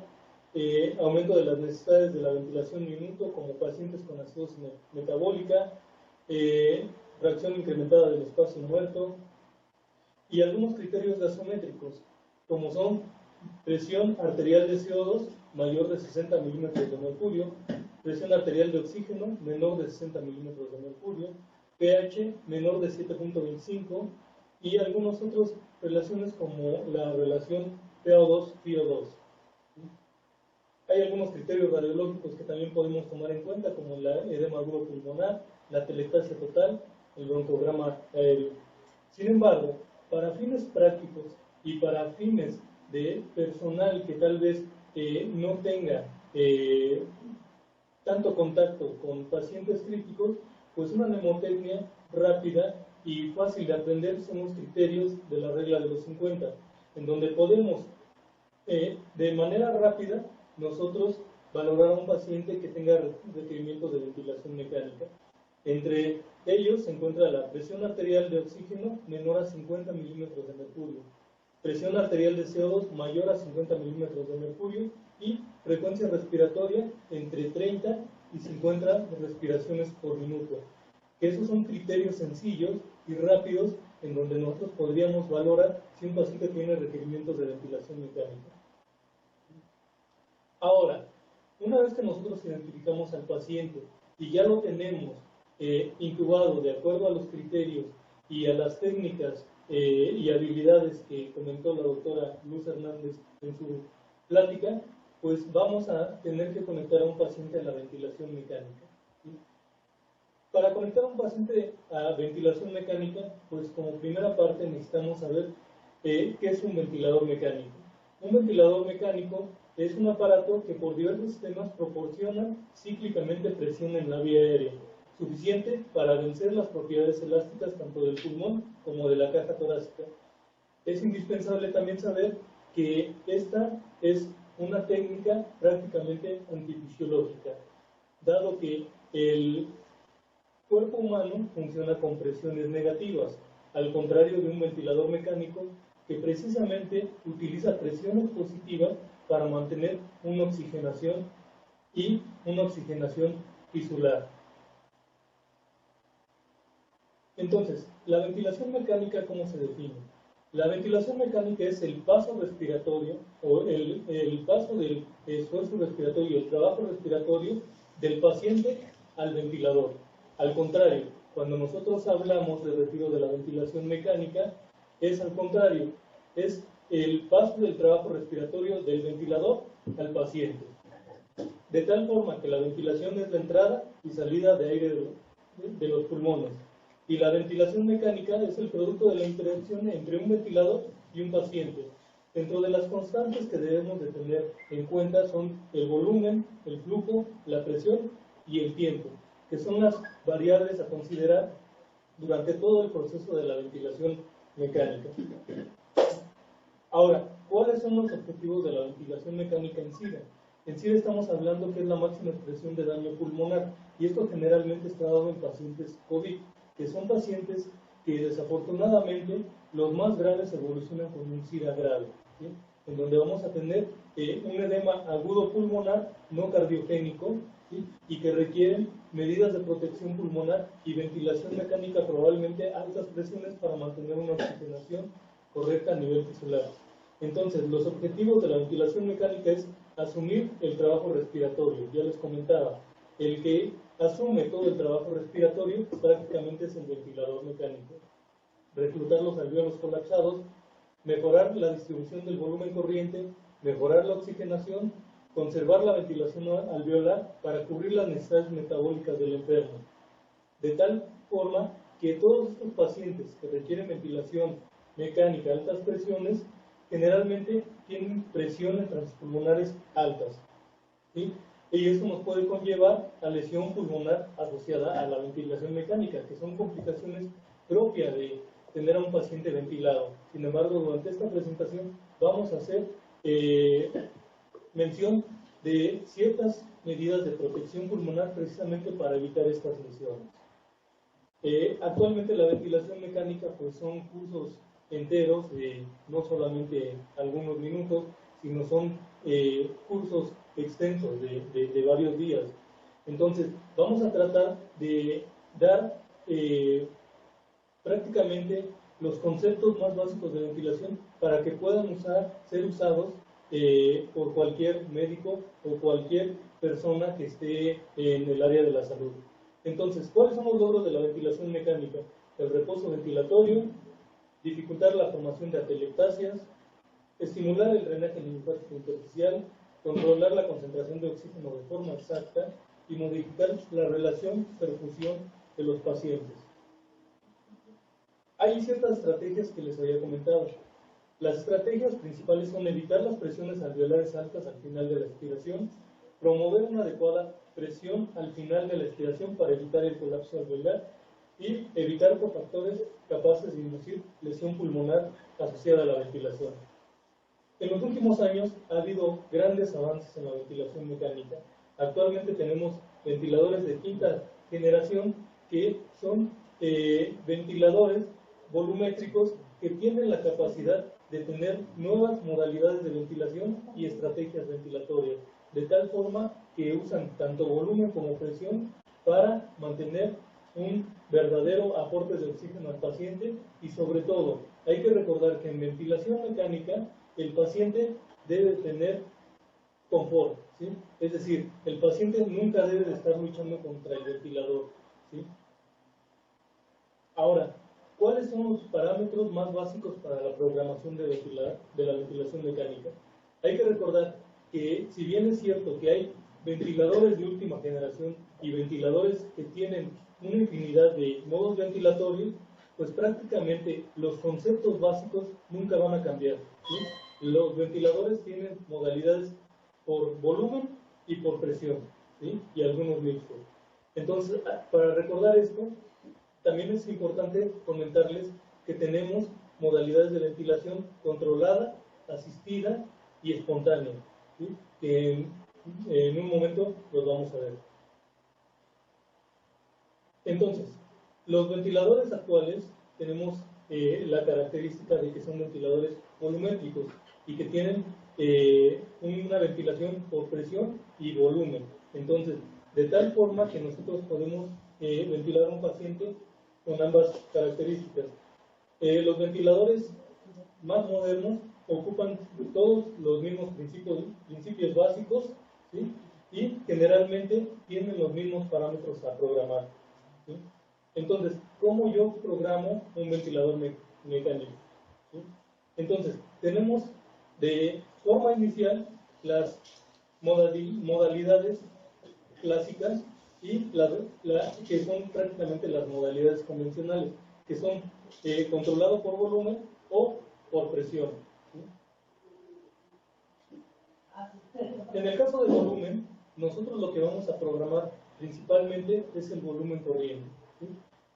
aumento de las necesidades de la ventilación minuto, como pacientes con acidosis metabólica, fracción incrementada del espacio muerto, y algunos criterios gasométricos, como son presión arterial de CO2 mayor de 60 milímetros de mercurio, presión arterial de oxígeno menor de 60 milímetros de mercurio, pH menor de 7.25 y algunas otras relaciones como la relación PO2-FiO2. Hay algunos criterios radiológicos que también podemos tomar en cuenta, como el edema agudo pulmonar, la telectasia total, el broncograma aéreo. Sin embargo, para fines prácticos y para fines de personal que tal vez no tenga tanto contacto con pacientes críticos, pues una mnemotecnia rápida y fácil de aprender son los criterios de la regla de los 50, en donde podemos de manera rápida nosotros valorar a un paciente que tenga requerimientos de ventilación mecánica. Entre ellos se encuentra la presión arterial de oxígeno menor a 50 milímetros de mercurio, presión arterial de CO2 mayor a 50 milímetros de mercurio y frecuencia respiratoria entre 30 y 50 respiraciones por minuto. Esos son criterios sencillos y rápidos en donde nosotros podríamos valorar si un paciente tiene requerimientos de ventilación mecánica. Ahora, una vez que nosotros identificamos al paciente y ya lo tenemos incubado de acuerdo a los criterios y a las técnicas y habilidades que comentó la doctora Luz Hernández en su plática, pues vamos a tener que conectar a un paciente a la ventilación mecánica. ¿Sí? Para conectar a un paciente a ventilación mecánica, pues como primera parte necesitamos saber qué es un ventilador mecánico. Un ventilador mecánico es un aparato que por diversos sistemas proporciona cíclicamente presión en la vía aérea, suficiente para vencer las propiedades elásticas tanto del pulmón como de la caja torácica. Es indispensable también saber que esta es una técnica prácticamente antifisiológica, dado que el cuerpo humano funciona con presiones negativas, al contrario de un ventilador mecánico que precisamente utiliza presiones positivas para mantener una oxigenación y una oxigenación tisular. Entonces, la ventilación mecánica, ¿cómo se define? La ventilación mecánica es el paso respiratorio o el paso del esfuerzo respiratorio y el trabajo respiratorio del paciente al ventilador. Al contrario, cuando nosotros hablamos de retiro de la ventilación mecánica, es al contrario, es el paso del trabajo respiratorio del ventilador al paciente. De tal forma que la ventilación es la entrada y salida de aire de los pulmones. Y la ventilación mecánica es el producto de la interacción entre un ventilador y un paciente. Dentro de las constantes que debemos de tener en cuenta son el volumen, el flujo, la presión y el tiempo, que son las variables a considerar durante todo el proceso de la ventilación mecánica. Ahora, ¿cuáles son los objetivos de la ventilación mecánica en SIDA? En SIDA estamos hablando que es la máxima expresión de daño pulmonar, y esto generalmente está dado en pacientes COVID, que son pacientes que desafortunadamente los más graves evolucionan con un SIDA grave, ¿sí? En donde vamos a tener un edema agudo pulmonar no cardiogénico, ¿sí? Y que requieren medidas de protección pulmonar y ventilación mecánica, probablemente a altas presiones para mantener una oxigenación correcta a nivel tisular. Entonces, los objetivos de la ventilación mecánica es asumir el trabajo respiratorio. Ya les comentaba, el que asume todo el trabajo respiratorio prácticamente es el ventilador mecánico. Reclutar los alvéolos colapsados, mejorar la distribución del volumen corriente, mejorar la oxigenación, conservar la ventilación alveolar para cubrir las necesidades metabólicas del enfermo. De tal forma que todos estos pacientes que requieren ventilación mecánica a altas presiones generalmente tienen presiones transpulmonares altas, ¿sí? Y esto nos puede conllevar a lesión pulmonar asociada a la ventilación mecánica, que son complicaciones propias de tener a un paciente ventilado. Sin embargo, durante esta presentación vamos a hacer mención de ciertas medidas de protección pulmonar precisamente para evitar estas lesiones. Actualmente la ventilación mecánica pues son cursos enteros, no solamente algunos minutos, sino son cursos extensos de varios días. Entonces, vamos a tratar de dar prácticamente los conceptos más básicos de ventilación para que puedan ser usados por cualquier médico o cualquier persona que esté en el área de la salud. Entonces, ¿cuáles son los logros de la ventilación mecánica? El reposo ventilatorio, dificultar la formación de atelectasias, estimular el drenaje linfático intersticial, controlar la concentración de oxígeno de forma exacta y modificar la relación perfusión de los pacientes. Hay ciertas estrategias que les había comentado. Las estrategias principales son evitar las presiones alveolares altas al final de la expiración, promover una adecuada presión al final de la expiración para evitar el colapso alveolar y evitar cofactores capaces de inducir lesión pulmonar asociada a la ventilación. En los últimos años ha habido grandes avances en la ventilación mecánica. Actualmente tenemos ventiladores de quinta generación que son ventiladores volumétricos que tienen la capacidad de tener nuevas modalidades de ventilación y estrategias ventilatorias, de tal forma que usan tanto volumen como presión para mantener un verdadero aporte de oxígeno al paciente y sobre todo hay que recordar que en ventilación mecánica el paciente debe tener confort, ¿sí? Es decir, el paciente nunca debe de estar luchando contra el ventilador, ¿sí? Ahora, ¿cuáles son los parámetros más básicos para la programación de la ventilación mecánica? Hay que recordar que si bien es cierto que hay ventiladores de última generación y ventiladores que tienen una infinidad de modos ventilatorios, pues prácticamente los conceptos básicos nunca van a cambiar, ¿sí? Los ventiladores tienen modalidades por volumen y por presión, ¿sí? Y algunos mixtos. Entonces, para recordar esto, también es importante comentarles que tenemos modalidades de ventilación controlada, asistida y espontánea, ¿sí? Que en un momento los vamos a ver. Entonces, los ventiladores actuales tenemos la característica de que son ventiladores volumétricos y que tienen una ventilación por presión y volumen. Entonces, de tal forma que nosotros podemos ventilar a un paciente con ambas características. Los ventiladores más modernos ocupan todos los mismos principios básicos, ¿sí? Y generalmente tienen los mismos parámetros a programar, ¿sí? Entonces, ¿cómo yo programo un ventilador mecánico? ¿Sí? Entonces, tenemos de forma inicial las modalidades clásicas y que son prácticamente las modalidades convencionales, que son controlado por volumen o por presión, ¿sí? En el caso de volumen, nosotros lo que vamos a programar principalmente es el volumen corriente, ¿sí?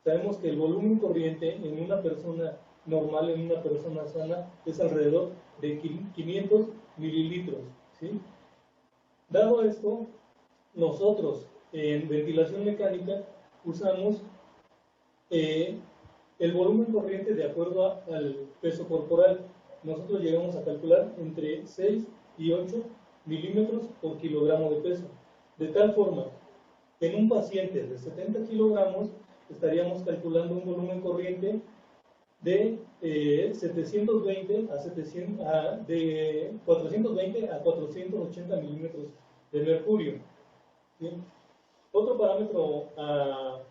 Sabemos que el volumen corriente en una persona normal, en una persona sana, es alrededor de 500 mililitros, ¿sí? Dado esto, nosotros en ventilación mecánica usamos el volumen corriente de acuerdo al peso corporal. Nosotros llegamos a calcular entre 6 y 8 milímetros por kilogramo de peso. De tal forma, en un paciente de 70 kilogramos estaríamos calculando un volumen corriente de 420 a 480 milímetros de mercurio, ¿sí? Otro parámetro a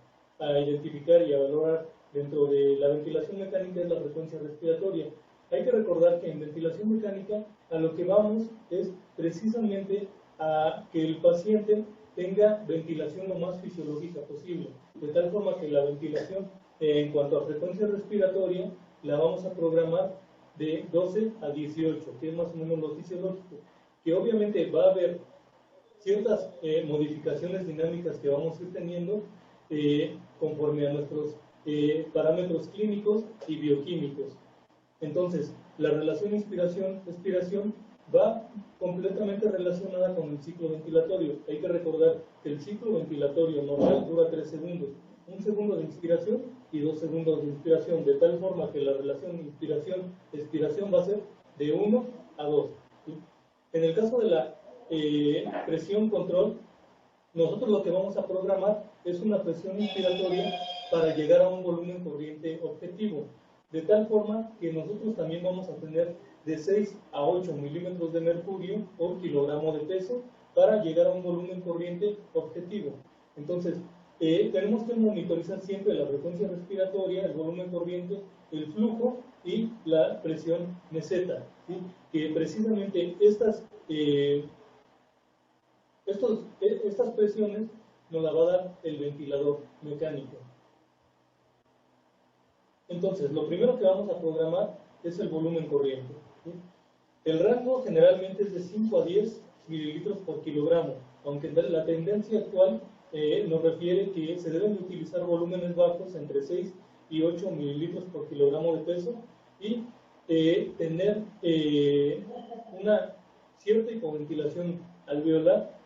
identificar y a valorar dentro de la ventilación mecánica es la frecuencia respiratoria. Hay que recordar que en ventilación mecánica a lo que vamos es precisamente a que el paciente tenga ventilación lo más fisiológica posible, de tal forma que la ventilación en cuanto a frecuencia respiratoria la vamos a programar de 12 a 18, que es más o menos lo fisiológico, que obviamente va a haber ciertas modificaciones dinámicas que vamos a ir teniendo conforme a nuestros parámetros clínicos y bioquímicos. Entonces, la relación inspiración-expiración va completamente relacionada con el ciclo ventilatorio. Hay que recordar que el ciclo ventilatorio normal dura 3 segundos, 1 segundo de inspiración y 2 segundos de inspiración, de tal forma que la relación inspiración-expiración va a ser de 1 a 2. ¿Sí? En el caso de la presión control, nosotros lo que vamos a programar es una presión inspiratoria para llegar a un volumen corriente objetivo, de tal forma que nosotros también vamos a tener de 6 a 8 milímetros de mercurio por kilogramo de peso para llegar a un volumen corriente objetivo. Entonces, tenemos que monitorizar siempre la frecuencia respiratoria, el volumen por viento, el flujo y la presión meseta, ¿sí? Que precisamente estas presiones nos las va a dar el ventilador mecánico. Entonces, lo primero que vamos a programar es el volumen corriente, ¿sí? El rango generalmente es de 5 a 10 mililitros por kilogramo, aunque la tendencia actual nos refiere que se deben utilizar volúmenes bajos entre 6 y 8 mililitros por kilogramo de peso y tener una cierta hipoventilación alveolar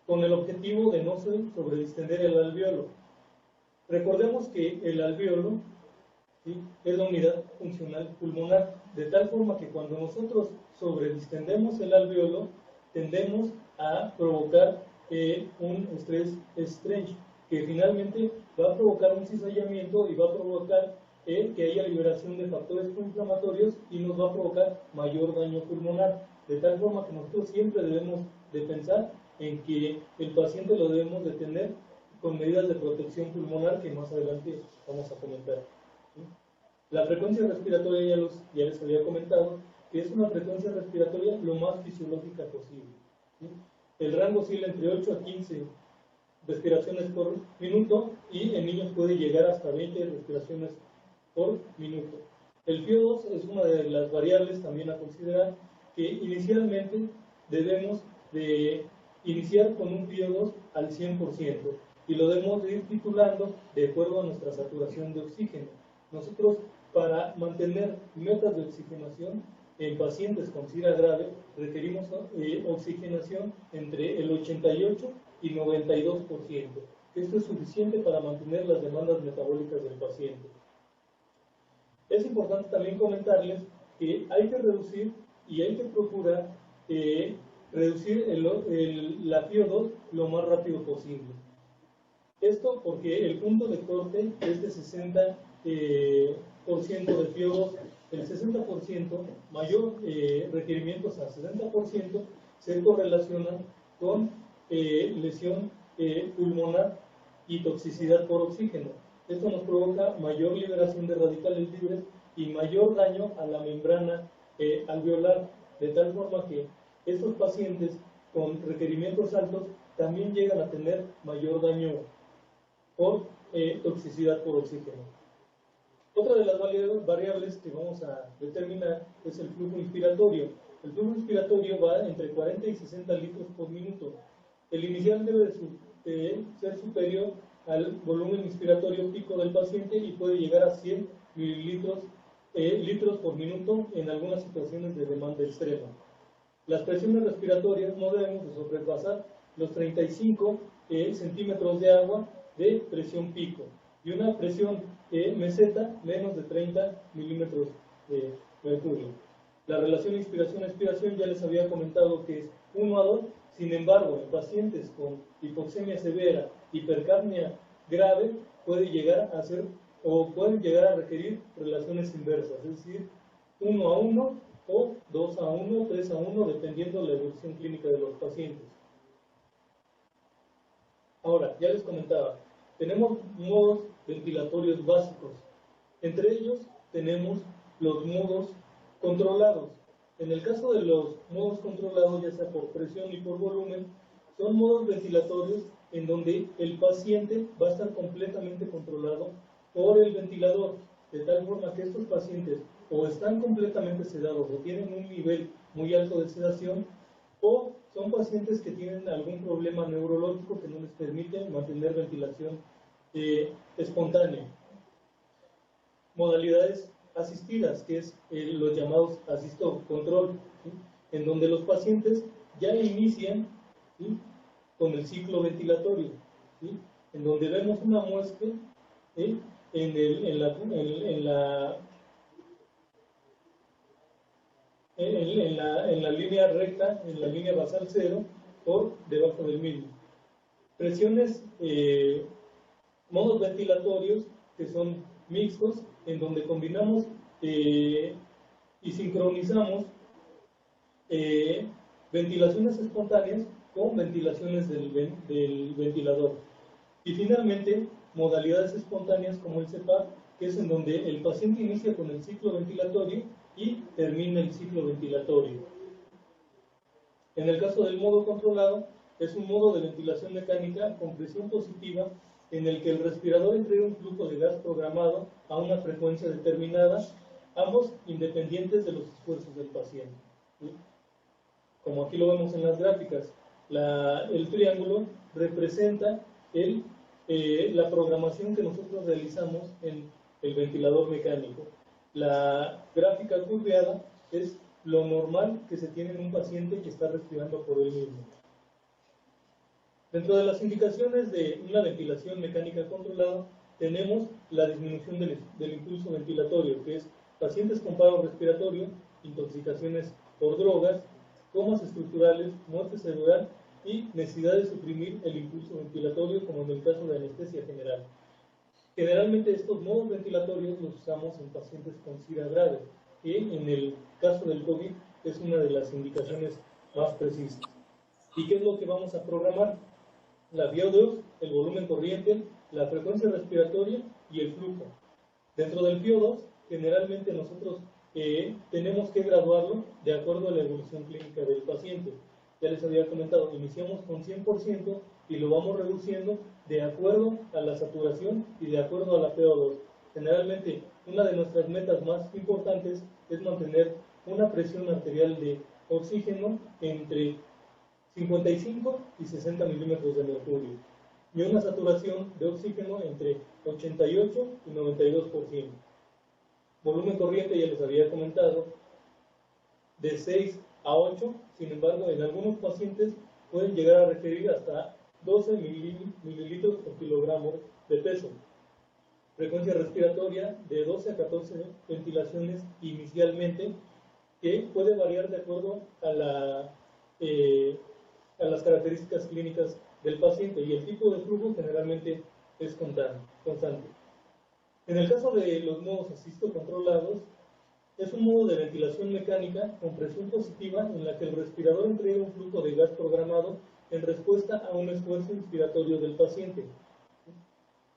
con el objetivo de no sobredistender el alveolo. Recordemos que el alveolo, ¿sí?, es la unidad funcional pulmonar, de tal forma que cuando nosotros sobredistendemos el alveolo, tendemos a provocar un estrés stretch, que finalmente va a provocar un cizallamiento y va a provocar que haya liberación de factores proinflamatorios y nos va a provocar mayor daño pulmonar, de tal forma que nosotros siempre debemos de pensar en que el paciente lo debemos de tener con medidas de protección pulmonar que más adelante vamos a comentar, ¿sí? La frecuencia respiratoria ya les había comentado que es una frecuencia respiratoria lo más fisiológica posible, ¿sí? El rango oscila entre 8 a 15 respiraciones por minuto y en niños puede llegar hasta 20 respiraciones por minuto. El FiO2 es una de las variables también a considerar, que inicialmente debemos de iniciar con un FiO2 al 100% y lo debemos de ir titulando de acuerdo a nuestra saturación de oxígeno. Nosotros, para mantener metas de oxigenación en pacientes con SIRA grave, requerimos oxigenación entre el 88 y 92%. Esto es suficiente para mantener las demandas metabólicas del paciente. Es importante también comentarles que hay que reducir y hay que procurar reducir la FiO2 lo más rápido posible. Esto porque el punto de corte es de 60% de FiO2. El 60%, mayor requerimientos a 60%, se correlacionan con lesión pulmonar y toxicidad por oxígeno. Esto nos provoca mayor liberación de radicales libres y mayor daño a la membrana alveolar, de tal forma que estos pacientes con requerimientos altos también llegan a tener mayor daño por toxicidad por oxígeno. Otra de las variables que vamos a determinar es el flujo inspiratorio. El flujo inspiratorio va entre 40 y 60 litros por minuto. El inicial debe ser superior al volumen inspiratorio pico del paciente y puede llegar a 100 litros por minuto en algunas situaciones de demanda extrema. Las presiones respiratorias no debemos de sobrepasar los 35 centímetros de agua de presión pico y una presión meseta menos de 30 milímetros de mercurio. La relación inspiración-expiración ya les había comentado que es 1 a 2, sin embargo, en pacientes con hipoxemia severa, hipercapnia grave, pueden llegar a requerir relaciones inversas, es decir, 1 a 1 o 2 a 1, 3 a 1, dependiendo de la evolución clínica de los pacientes. Ahora, ya les comentaba, tenemos modos ventilatorios básicos. Entre ellos tenemos los modos controlados. En el caso de los modos controlados, ya sea por presión y por volumen, son modos ventilatorios en donde el paciente va a estar completamente controlado por el ventilador, de tal forma que estos pacientes o están completamente sedados o tienen un nivel muy alto de sedación, o son pacientes que tienen algún problema neurológico que no les permite mantener ventilación espontánea. Modalidades asistidas, que es los llamados assist control, ¿sí?, en donde los pacientes ya inician, ¿sí?, con el ciclo ventilatorio, ¿sí?, en donde vemos una muestra en la línea recta, en la línea basal cero, por debajo del mismo. Presiones, modos ventilatorios que son mixtos, en donde combinamos y sincronizamos ventilaciones espontáneas con ventilaciones del ventilador. Y finalmente, modalidades espontáneas como el CEPAP, que es en donde el paciente inicia con el ciclo ventilatorio y termina el ciclo ventilatorio. En el caso del modo controlado, es un modo de ventilación mecánica con presión positiva en el que el respirador entrega un flujo de gas programado a una frecuencia determinada, ambos independientes de los esfuerzos del paciente. Como aquí lo vemos en las gráficas, el triángulo representa la programación que nosotros realizamos en el ventilador mecánico. La gráfica curveada es lo normal que se tiene en un paciente que está respirando por él mismo. Dentro de las indicaciones de una ventilación mecánica controlada, tenemos la disminución del impulso ventilatorio, que es pacientes con paro respiratorio, intoxicaciones por drogas, comas estructurales, muerte cerebral y necesidad de suprimir el impulso ventilatorio, como en el caso de anestesia general. Generalmente estos modos ventilatorios los usamos en pacientes con SIDA grave, que en el caso del COVID es una de las indicaciones más precisas. ¿Y qué es lo que vamos a programar? La VO2, el volumen corriente, la frecuencia respiratoria y el flujo. Dentro del VO2, generalmente nosotros tenemos que graduarlo de acuerdo a la evolución clínica del paciente. Ya les había comentado, iniciamos con 100% y lo vamos reduciendo de acuerdo a la saturación y de acuerdo a la PO2. Generalmente, una de nuestras metas más importantes es mantener una presión arterial de oxígeno entre 55 y 60 milímetros de mercurio y una saturación de oxígeno entre 88 y 92%. Volumen corriente, ya les había comentado, de 6 a 8, sin embargo, en algunos pacientes pueden llegar a requerir hasta 12 mililitros por kilogramo de peso. Frecuencia respiratoria de 12 a 14 ventilaciones inicialmente, que puede variar de acuerdo a las características clínicas del paciente, y el tipo de flujo generalmente es constante. En el caso de los modos asisto controlados, es un modo de ventilación mecánica con presión positiva en la que el respirador entrega un flujo de gas programado en respuesta a un esfuerzo inspiratorio del paciente.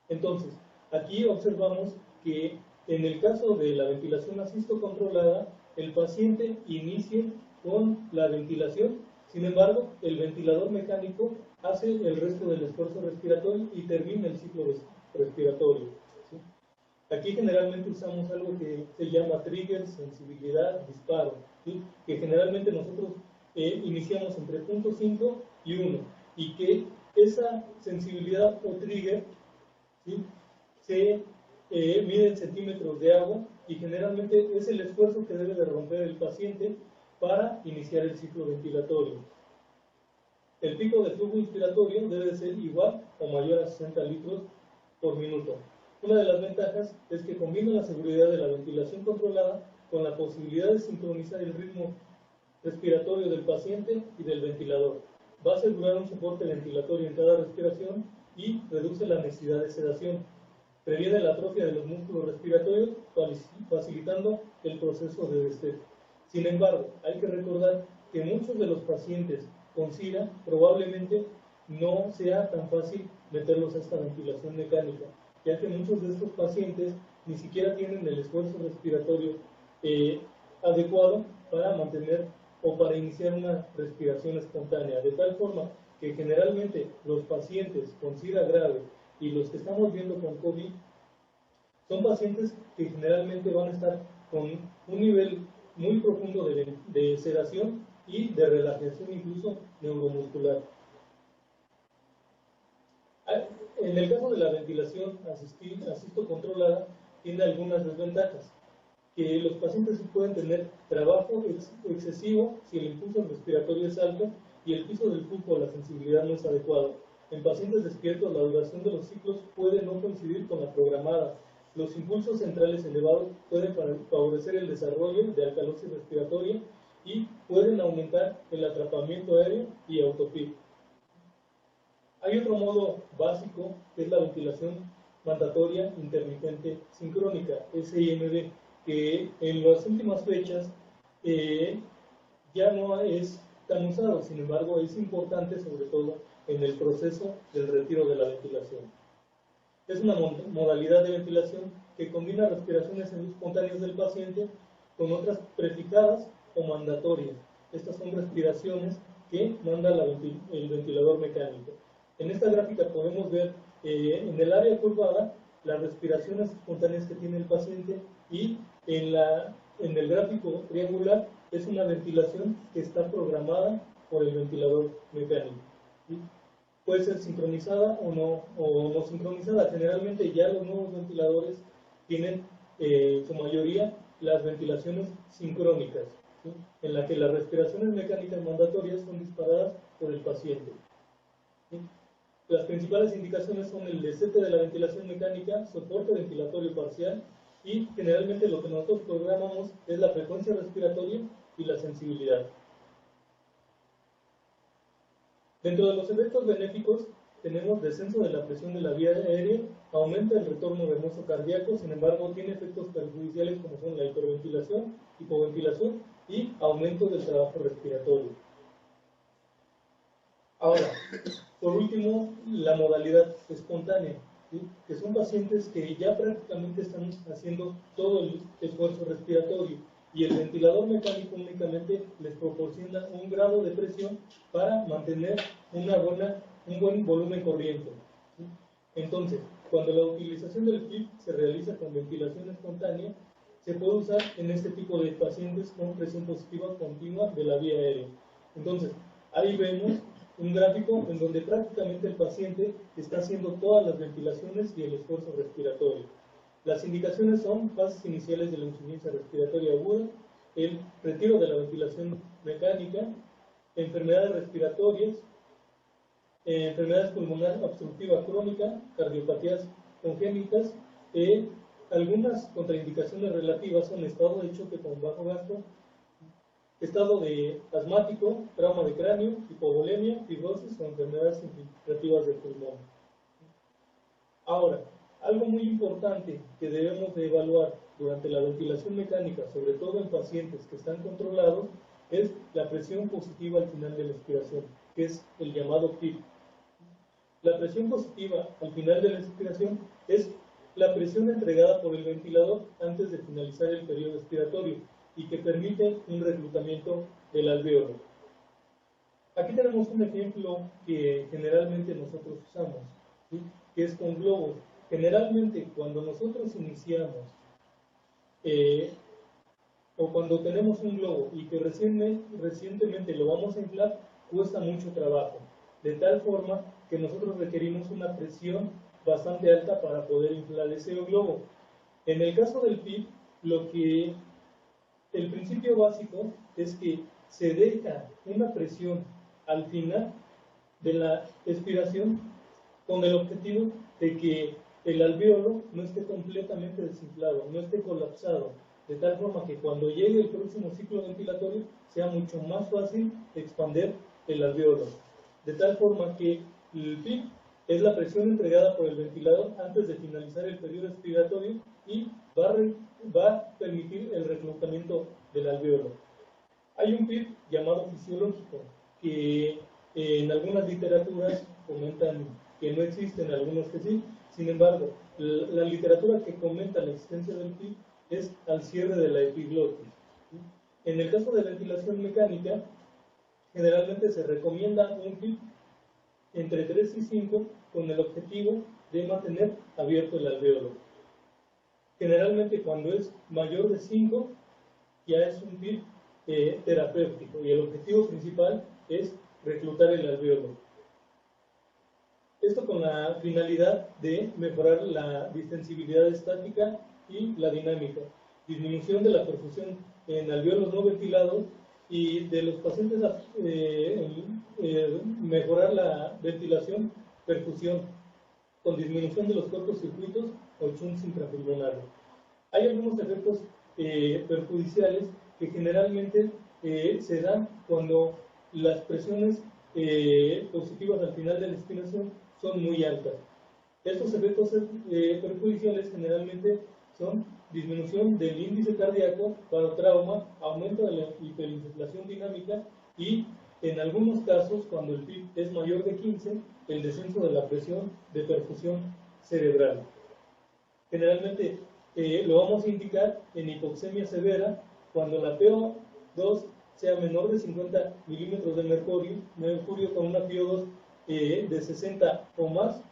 Entonces, aquí observamos que en el caso de la ventilación asisto controlada, el paciente inicia con la ventilación, sin embargo, el ventilador mecánico hace el resto del esfuerzo respiratorio y termina el ciclo respiratorio. ¿Sí? Aquí generalmente usamos algo que se llama trigger, sensibilidad, disparo, ¿sí? Que generalmente nosotros iniciamos entre 0.5 y 1, y que esa sensibilidad o trigger, ¿sí?, se mide en centímetros de agua, y generalmente es el esfuerzo que debe de romper el paciente para iniciar el ciclo ventilatorio. El pico de flujo inspiratorio debe de ser igual o mayor a 60 litros por minuto. Una de las ventajas es que combina la seguridad de la ventilación controlada con la posibilidad de sincronizar el ritmo respiratorio del paciente y del ventilador. Va a asegurar un soporte ventilatorio en cada respiración y reduce la necesidad de sedación. Previene la atrofia de los músculos respiratorios, facilitando el proceso de destete. Sin embargo, hay que recordar que muchos de los pacientes con SIDA probablemente no sea tan fácil meterlos a esta ventilación mecánica, ya que muchos de estos pacientes ni siquiera tienen el esfuerzo respiratorio adecuado para mantener o para iniciar una respiración espontánea, de tal forma que generalmente los pacientes con SIDA grave y los que estamos viendo con COVID son pacientes que generalmente van a estar con un nivel muy profundo de sedación y de relajación, incluso neuromuscular. En el caso de la ventilación asisto controlada, tiene algunas desventajas, que los pacientes pueden tener trabajo excesivo si el impulso respiratorio es alto y el piso del flujo o la sensibilidad no es adecuado. En pacientes despiertos, la duración de los ciclos puede no coincidir con la programada. Los impulsos centrales elevados pueden favorecer el desarrollo de alcalosis respiratoria y pueden aumentar el atrapamiento aéreo y autopic. Hay otro modo básico, que es la ventilación mandatoria intermitente sincrónica, SIMD, que en las últimas fechas ya no es tan usado. Sin embargo, es importante sobre todo en el proceso del retiro de la ventilación. Es una modalidad de ventilación que combina respiraciones espontáneas del paciente con otras prefijadas o mandatorias. Estas son respiraciones que manda el ventilador mecánico. En esta gráfica podemos ver en el área curvada las respiraciones espontáneas que tiene el paciente, y en el gráfico triangular es una ventilación que está programada por el ventilador mecánico. ¿Sí? Puede ser sincronizada o no sincronizada. Generalmente ya los nuevos ventiladores tienen en su mayoría las ventilaciones sincrónicas, ¿sí? En la que las respiraciones mecánicas mandatorias son disparadas por el paciente. ¿Sí? Las principales indicaciones son el desete de la ventilación mecánica, soporte ventilatorio parcial, y generalmente lo que nosotros programamos es la frecuencia respiratoria y la sensibilidad. Dentro de los efectos benéficos tenemos descenso de la presión de la vía aérea, aumenta el retorno venoso cardíaco. Sin embargo, tiene efectos perjudiciales como son la hiperventilación, hipoventilación y aumento del trabajo respiratorio. Ahora, por último, la modalidad espontánea, ¿sí? Que son pacientes que ya prácticamente están haciendo todo el esfuerzo respiratorio, y el ventilador mecánico únicamente les proporciona un grado de presión para mantener un buen volumen corriente, ¿sí? Entonces, cuando la utilización del PIP se realiza con ventilación espontánea, se puede usar en este tipo de pacientes con presión positiva continua de la vía aérea. Entonces, ahí vemos un gráfico en donde prácticamente el paciente está haciendo todas las ventilaciones y el esfuerzo respiratorio. Las indicaciones son fases iniciales de la insuficiencia respiratoria aguda, el retiro de la ventilación mecánica, enfermedades respiratorias, enfermedades pulmonar obstructiva crónica, cardiopatías congénitas. Algunas contraindicaciones relativas son estado de choque con bajo gasto, estado de asmático, trauma de cráneo, hipovolemia, fibrosis o enfermedades infiltrativas del pulmón. Ahora, algo muy importante que debemos de evaluar durante la ventilación mecánica, sobre todo en pacientes que están controlados, es la presión positiva al final de la expiración, que es el llamado PIP. La presión positiva al final de la expiración es la presión entregada por el ventilador antes de finalizar el periodo expiratorio y que permite un reclutamiento del alvéolo. Aquí tenemos un ejemplo que generalmente nosotros usamos, ¿sí? Que es con globos. Generalmente cuando nosotros iniciamos o cuando tenemos un globo y que recientemente lo vamos a inflar, cuesta mucho trabajo, de tal forma que nosotros requerimos una presión bastante alta para poder inflar ese globo. En el caso del PIP, el principio básico es que se deja una presión al final de la expiración con el objetivo de que el alvéolo no esté completamente desinflado, no esté colapsado, de tal forma que cuando llegue el próximo ciclo ventilatorio sea mucho más fácil expandir el alvéolo. De tal forma que el PIP es la presión entregada por el ventilador antes de finalizar el periodo expiratorio y va a permitir el reclutamiento del alvéolo. Hay un PIP llamado fisiológico que en algunas literaturas comentan que no existen, algunos que sí. Sin embargo, la literatura que comenta la existencia del PIP es al cierre de la epiglotis. En el caso de ventilación mecánica, generalmente se recomienda un PIP entre 3 y 5 con el objetivo de mantener abierto el alvéolo. Generalmente cuando es mayor de 5 ya es un PIP terapéutico y el objetivo principal es reclutar el alvéolo. Esto con la finalidad de mejorar la distensibilidad estática y la dinámica, disminución de la perfusión en alvéolos no ventilados y de los pacientes, mejorar la ventilación, perfusión, con disminución de los cortocircuitos o shunts intrapulmonares. Hay algunos efectos perjudiciales que generalmente se dan cuando las presiones positivas al final de la expiración son muy altas. Estos efectos perjudiciales generalmente son disminución del índice cardíaco, parotrauma, aumento de la hiperinflación dinámica y en algunos casos, cuando el PIB es mayor de 15, el descenso de la presión de perfusión cerebral. Generalmente lo vamos a indicar en hipoxemia severa cuando la PO2 sea menor de 50 milímetros de mercurio con una PO2 de 60 o más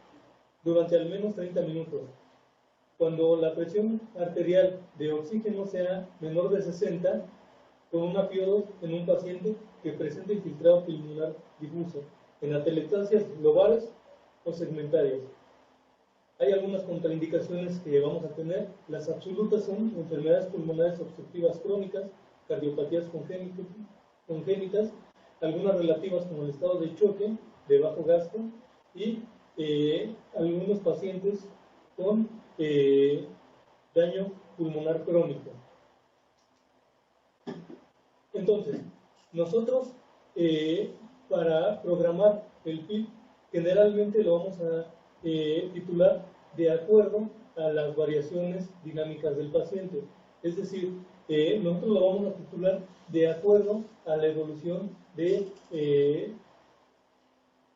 durante al menos 30 minutos. Cuando la presión arterial de oxígeno sea menor de 60, con una PO2 en un paciente que presenta infiltrado pulmonar difuso, en atelectasias lobales o segmentarias. Hay algunas contraindicaciones que vamos a tener. Las absolutas son enfermedades pulmonares obstructivas crónicas, cardiopatías congénitas, algunas relativas como el estado de choque, de bajo gasto, y algunos pacientes con daño pulmonar crónico. Entonces, nosotros para programar el PIB generalmente lo vamos a titular de acuerdo a las variaciones dinámicas del paciente. Es decir, nosotros lo vamos a titular de acuerdo a la evolución de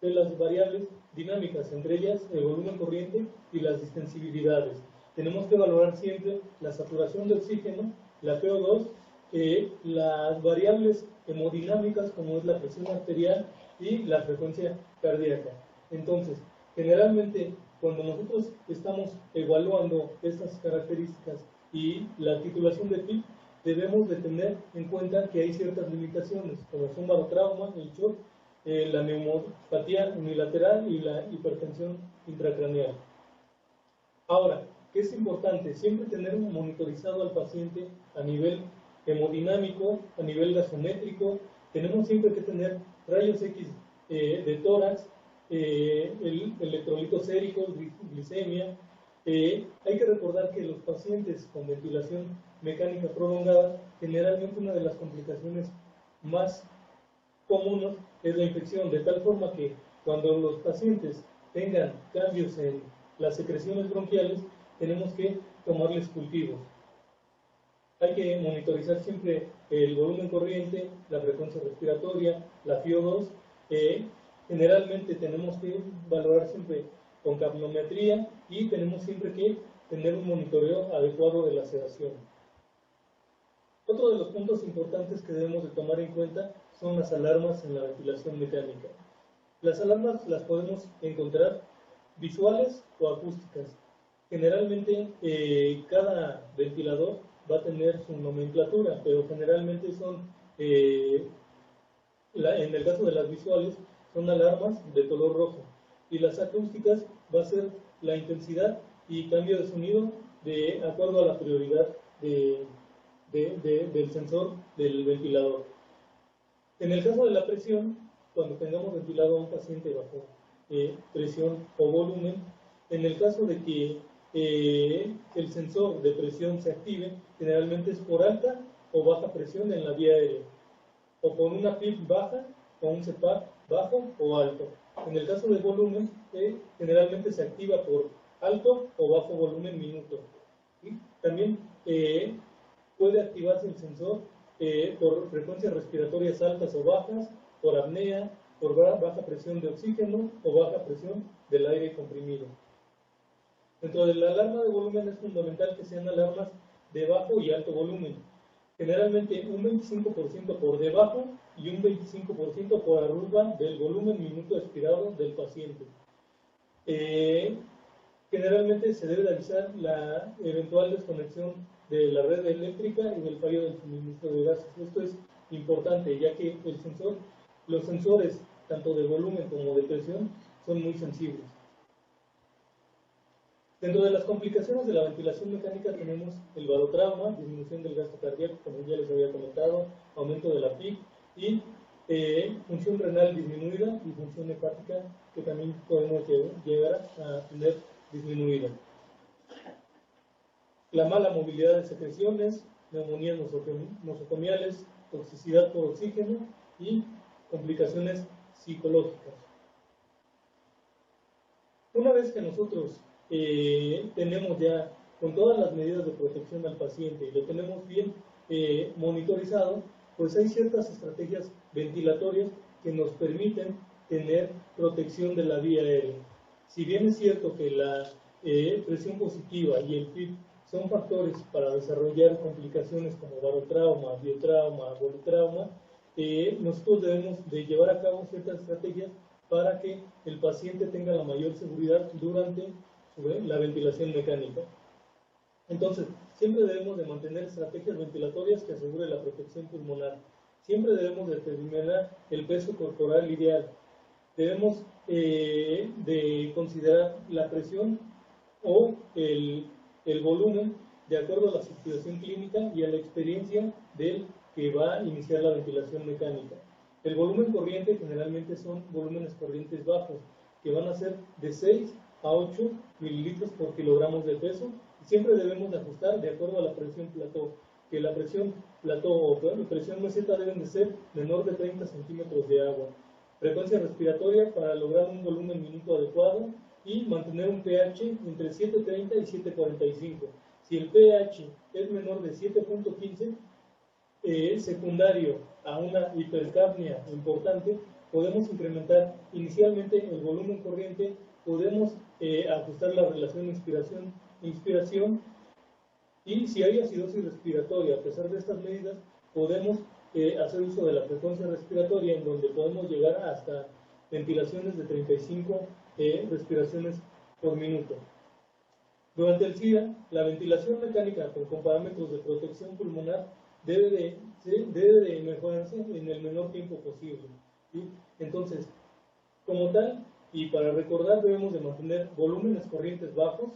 las variables dinámicas, entre ellas el volumen corriente y las distensibilidades. Tenemos que valorar siempre la saturación de oxígeno, la PO2, las variables hemodinámicas como es la presión arterial y la frecuencia cardíaca. Entonces, generalmente cuando nosotros estamos evaluando estas características y la titulación de PIB, debemos de tener en cuenta que hay ciertas limitaciones, como son barotrauma, el shock, la neumopatía unilateral y la hipertensión intracraneal. Ahora, ¿qué es importante? Siempre tener monitorizado al paciente a nivel hemodinámico, a nivel gasométrico. Tenemos siempre que tener rayos X de tórax, electrolitos séricos, glicemia. Hay que recordar que los pacientes con ventilación mecánica prolongada, generalmente una de las complicaciones más comunes es la infección, de tal forma que cuando los pacientes tengan cambios en las secreciones bronquiales, tenemos que tomarles cultivos. Hay que monitorizar siempre el volumen corriente, la frecuencia respiratoria, la FiO2. Generalmente tenemos que valorar siempre con capnometría y tenemos siempre que tener un monitoreo adecuado de la sedación. Otro de los puntos importantes que debemos de tomar en cuenta son las alarmas en la ventilación mecánica. Las alarmas las podemos encontrar visuales o acústicas. Generalmente cada ventilador va a tener su nomenclatura, pero generalmente son, en el caso de las visuales, son alarmas de color rojo, y las acústicas va a ser la intensidad y cambio de sonido de acuerdo a la prioridad del sensor del ventilador. En el caso de la presión, cuando tengamos ventilado a un paciente bajo presión o volumen, en el caso de que el sensor de presión se active, generalmente es por alta o baja presión en la vía aérea, o con una PIB baja o un CPAP bajo o alto. En el caso de volumen, generalmente se activa por alto o bajo volumen minuto. ¿Sí? También puede activarse el sensor por frecuencias respiratorias altas o bajas, por apnea, por baja presión de oxígeno o baja presión del aire comprimido. Dentro de la alarma de volumen es fundamental que sean alarmas de bajo y alto volumen. Generalmente un 25% por debajo y un 25% por arriba del volumen minuto expirado del paciente. Generalmente se debe de avisar la eventual desconexión de la red eléctrica y del fallo del suministro de gases. Esto es importante, ya que los sensores, tanto de volumen como de presión, son muy sensibles. Dentro de las complicaciones de la ventilación mecánica tenemos el barotrauma, disminución del gasto cardíaco, como ya les había comentado, aumento de la PIB y función renal disminuida y función hepática que también podemos llegar a tener disminuida. La mala movilidad de secreciones, neumonías nosocomiales, toxicidad por oxígeno y complicaciones psicológicas. Una vez que nosotros tenemos ya con todas las medidas de protección al paciente y lo tenemos bien monitorizado, pues hay ciertas estrategias ventilatorias que nos permiten tener protección de la vía aérea. Si bien es cierto que la presión positiva y el PIB son factores para desarrollar complicaciones como barotrauma, biotrauma, politrauma, nosotros debemos de llevar a cabo ciertas estrategias para que el paciente tenga la mayor seguridad durante la ventilación mecánica. Entonces, siempre debemos de mantener estrategias ventilatorias que aseguren la protección pulmonar. Siempre debemos determinar el peso corporal ideal. Debemos de considerar la presión o el volumen de acuerdo a la situación clínica y a la experiencia del que va a iniciar la ventilación mecánica. El volumen corriente generalmente son volúmenes corrientes bajos, que van a ser de 6 a 8 mililitros por kilogramos de peso. Siempre debemos de ajustar de acuerdo a la presión plató, que la presión plató o la presión meseta deben de ser menor de 30 centímetros de agua. Frecuencia respiratoria para lograr un volumen minuto adecuado y mantener un pH entre 7.30 y 7.45. Si el pH es menor de 7.15, secundario a una hipercapnia importante, podemos incrementar inicialmente el volumen corriente, podemos ajustar la relación inspiración y si hay acidosis respiratoria, a pesar de estas medidas, podemos hacer uso de la frecuencia respiratoria en donde podemos llegar hasta ventilaciones de 35 respiraciones por minuto. Durante el SIDA, la ventilación mecánica con parámetros de protección pulmonar debe de mejorarse en el menor tiempo posible, ¿sí? Entonces, como tal, y para recordar, debemos de mantener volúmenes corrientes bajos,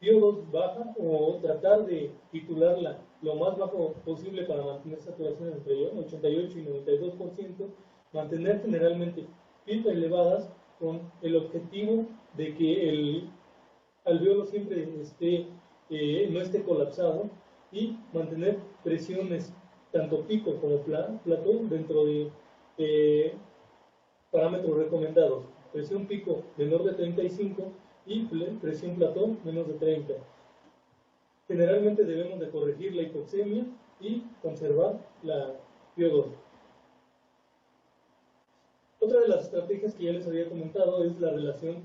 PO2 baja o tratar de titularla lo más bajo posible para mantener saturación entre 88 y 92%, mantener generalmente PIB elevadas con el objetivo de que el alveolo siempre no esté colapsado y mantener presiones tanto pico como plató dentro de parámetros recomendados. Presión pico menor de 35 y presión plató menos de 30. Generalmente debemos de corregir la hipoxemia y conservar la PO2. Otra de las estrategias que ya les había comentado es la relación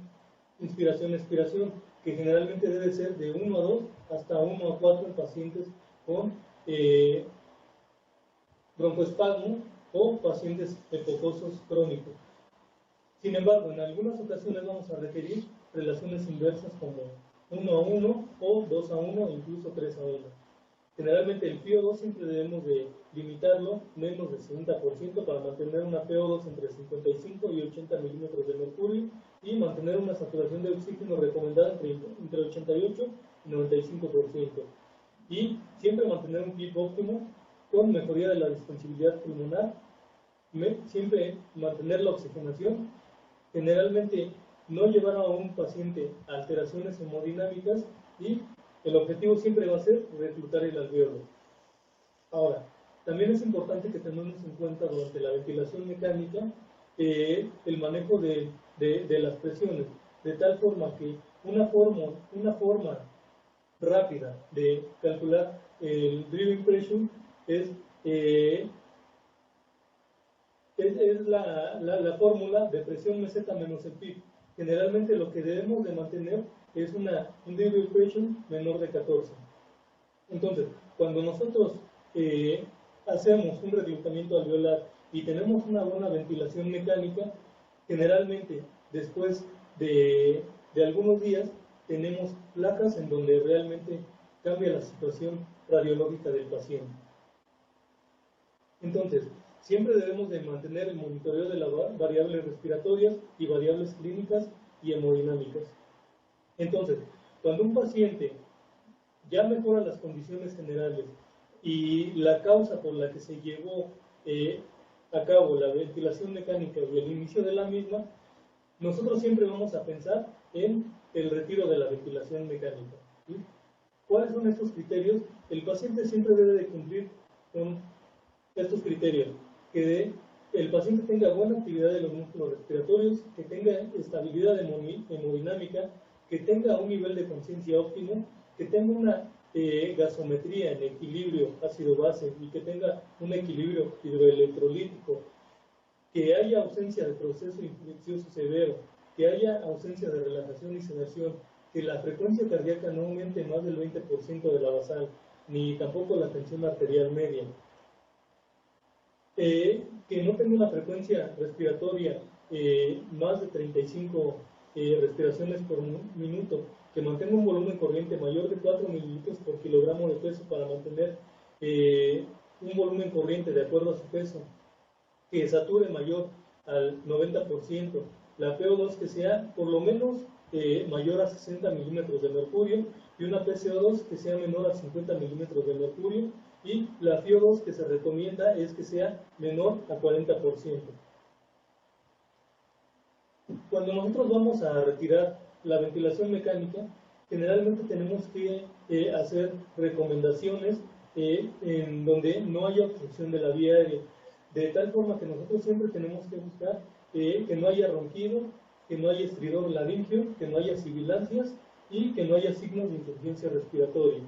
inspiración-expiración, que generalmente debe ser de 1 a 2 hasta 1 a 4 en pacientes con broncoespasmo o pacientes hipocosos crónicos. Sin embargo, en algunas ocasiones vamos a requerir relaciones inversas como 1 a 1 o 2 a 1 e incluso 3 a 1. Generalmente el PO2 siempre debemos de limitarlo menos del 60% para mantener una PO2 entre 55 y 80 milímetros de mercurio y mantener una saturación de oxígeno recomendada entre 88 y 95%. Y siempre mantener un PIB óptimo con mejoría de la distensibilidad pulmonar, siempre mantener la oxigenación, generalmente no llevar a un paciente a alteraciones hemodinámicas y el objetivo siempre va a ser reclutar el alveolo. Ahora, también es importante que tengamos en cuenta durante la ventilación mecánica el manejo de las presiones, de tal forma que una forma rápida de calcular el breathing pressure es la fórmula de presión meseta menos el PIB. Generalmente lo que debemos de mantener es un breathing pressure menor de 14. Entonces, cuando nosotros hacemos un reclutamiento alveolar y tenemos una buena ventilación mecánica, generalmente después de algunos días tenemos placas en donde realmente cambia la situación radiológica del paciente. Entonces, siempre debemos de mantener el monitoreo de las variables respiratorias y variables clínicas y hemodinámicas. Entonces, cuando un paciente ya mejora las condiciones generales y la causa por la que se llevó a cabo la ventilación mecánica y el inicio de la misma, nosotros siempre vamos a pensar en el retiro de la ventilación mecánica, ¿sí? ¿Cuáles son estos criterios? El paciente siempre debe de cumplir con estos criterios, que el paciente tenga buena actividad de los músculos respiratorios, que tenga estabilidad hemodinámica, que tenga un nivel de conciencia óptimo, que tenga una gasometría en equilibrio ácido-base y que tenga un equilibrio hidroelectrolítico que haya ausencia de proceso infeccioso severo, que haya ausencia de relajación y sedación, que la frecuencia cardíaca no aumente más del 20% de la basal, ni tampoco la tensión arterial media, que no tenga una frecuencia respiratoria más de 35 respiraciones por minuto, que mantenga un volumen corriente mayor de 4 mililitros por kilogramo de peso para mantener un volumen corriente de acuerdo a su peso, que sature mayor al 90%, la PO2 que sea por lo menos mayor a 60 milímetros de mercurio y una PCO2 que sea menor a 50 milímetros de mercurio, y la FiO2 que se recomienda es que sea menor a 40%. Cuando nosotros vamos a retirar la ventilación mecánica, generalmente tenemos que hacer recomendaciones en donde no haya obstrucción de la vía aérea, de tal forma que nosotros siempre tenemos que buscar que no haya ronquido, que no haya estridor laríngeo, que no haya sibilancias y que no haya signos de insuficiencia respiratoria.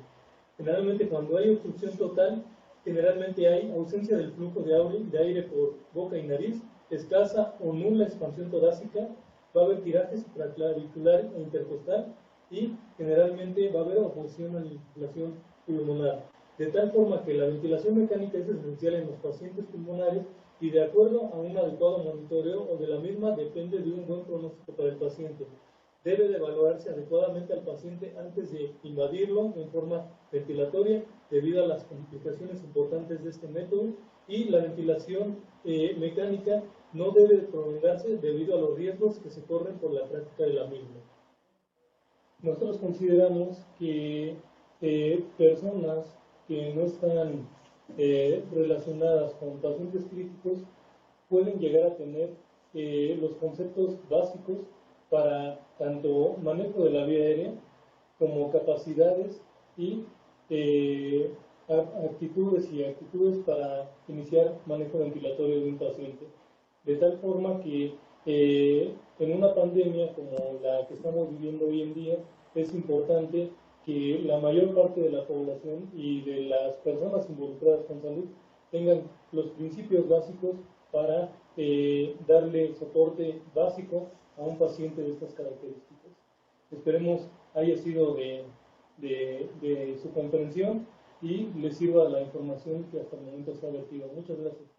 Generalmente cuando hay obstrucción total, generalmente hay ausencia del flujo de aire por boca y nariz, escasa o nula expansión torácica, va a haber tiraje supraclavicular e intercostal y generalmente va a haber oposición a la inflación pulmonar. De tal forma que la ventilación mecánica es esencial en los pacientes pulmonares y de acuerdo a un adecuado monitoreo o de la misma depende de un buen pronóstico para el paciente. Debe de evaluarse adecuadamente al paciente antes de invadirlo en forma ventilatoria debido a las complicaciones importantes de este método, y la ventilación mecánica no debe prolongarse debido a los riesgos que se corren por la práctica de la misma. Nosotros consideramos que personas que no están relacionadas con pacientes críticos pueden llegar a tener los conceptos básicos para tanto manejo de la vía aérea como capacidades y actitudes para iniciar manejo ventilatorio de un paciente. De tal forma que en una pandemia como la que estamos viviendo hoy en día, es importante que la mayor parte de la población y de las personas involucradas con salud tengan los principios básicos para darle soporte básico a un paciente de estas características. Esperemos haya sido de su comprensión y les sirva la información que hasta el momento se ha vertido. Muchas gracias.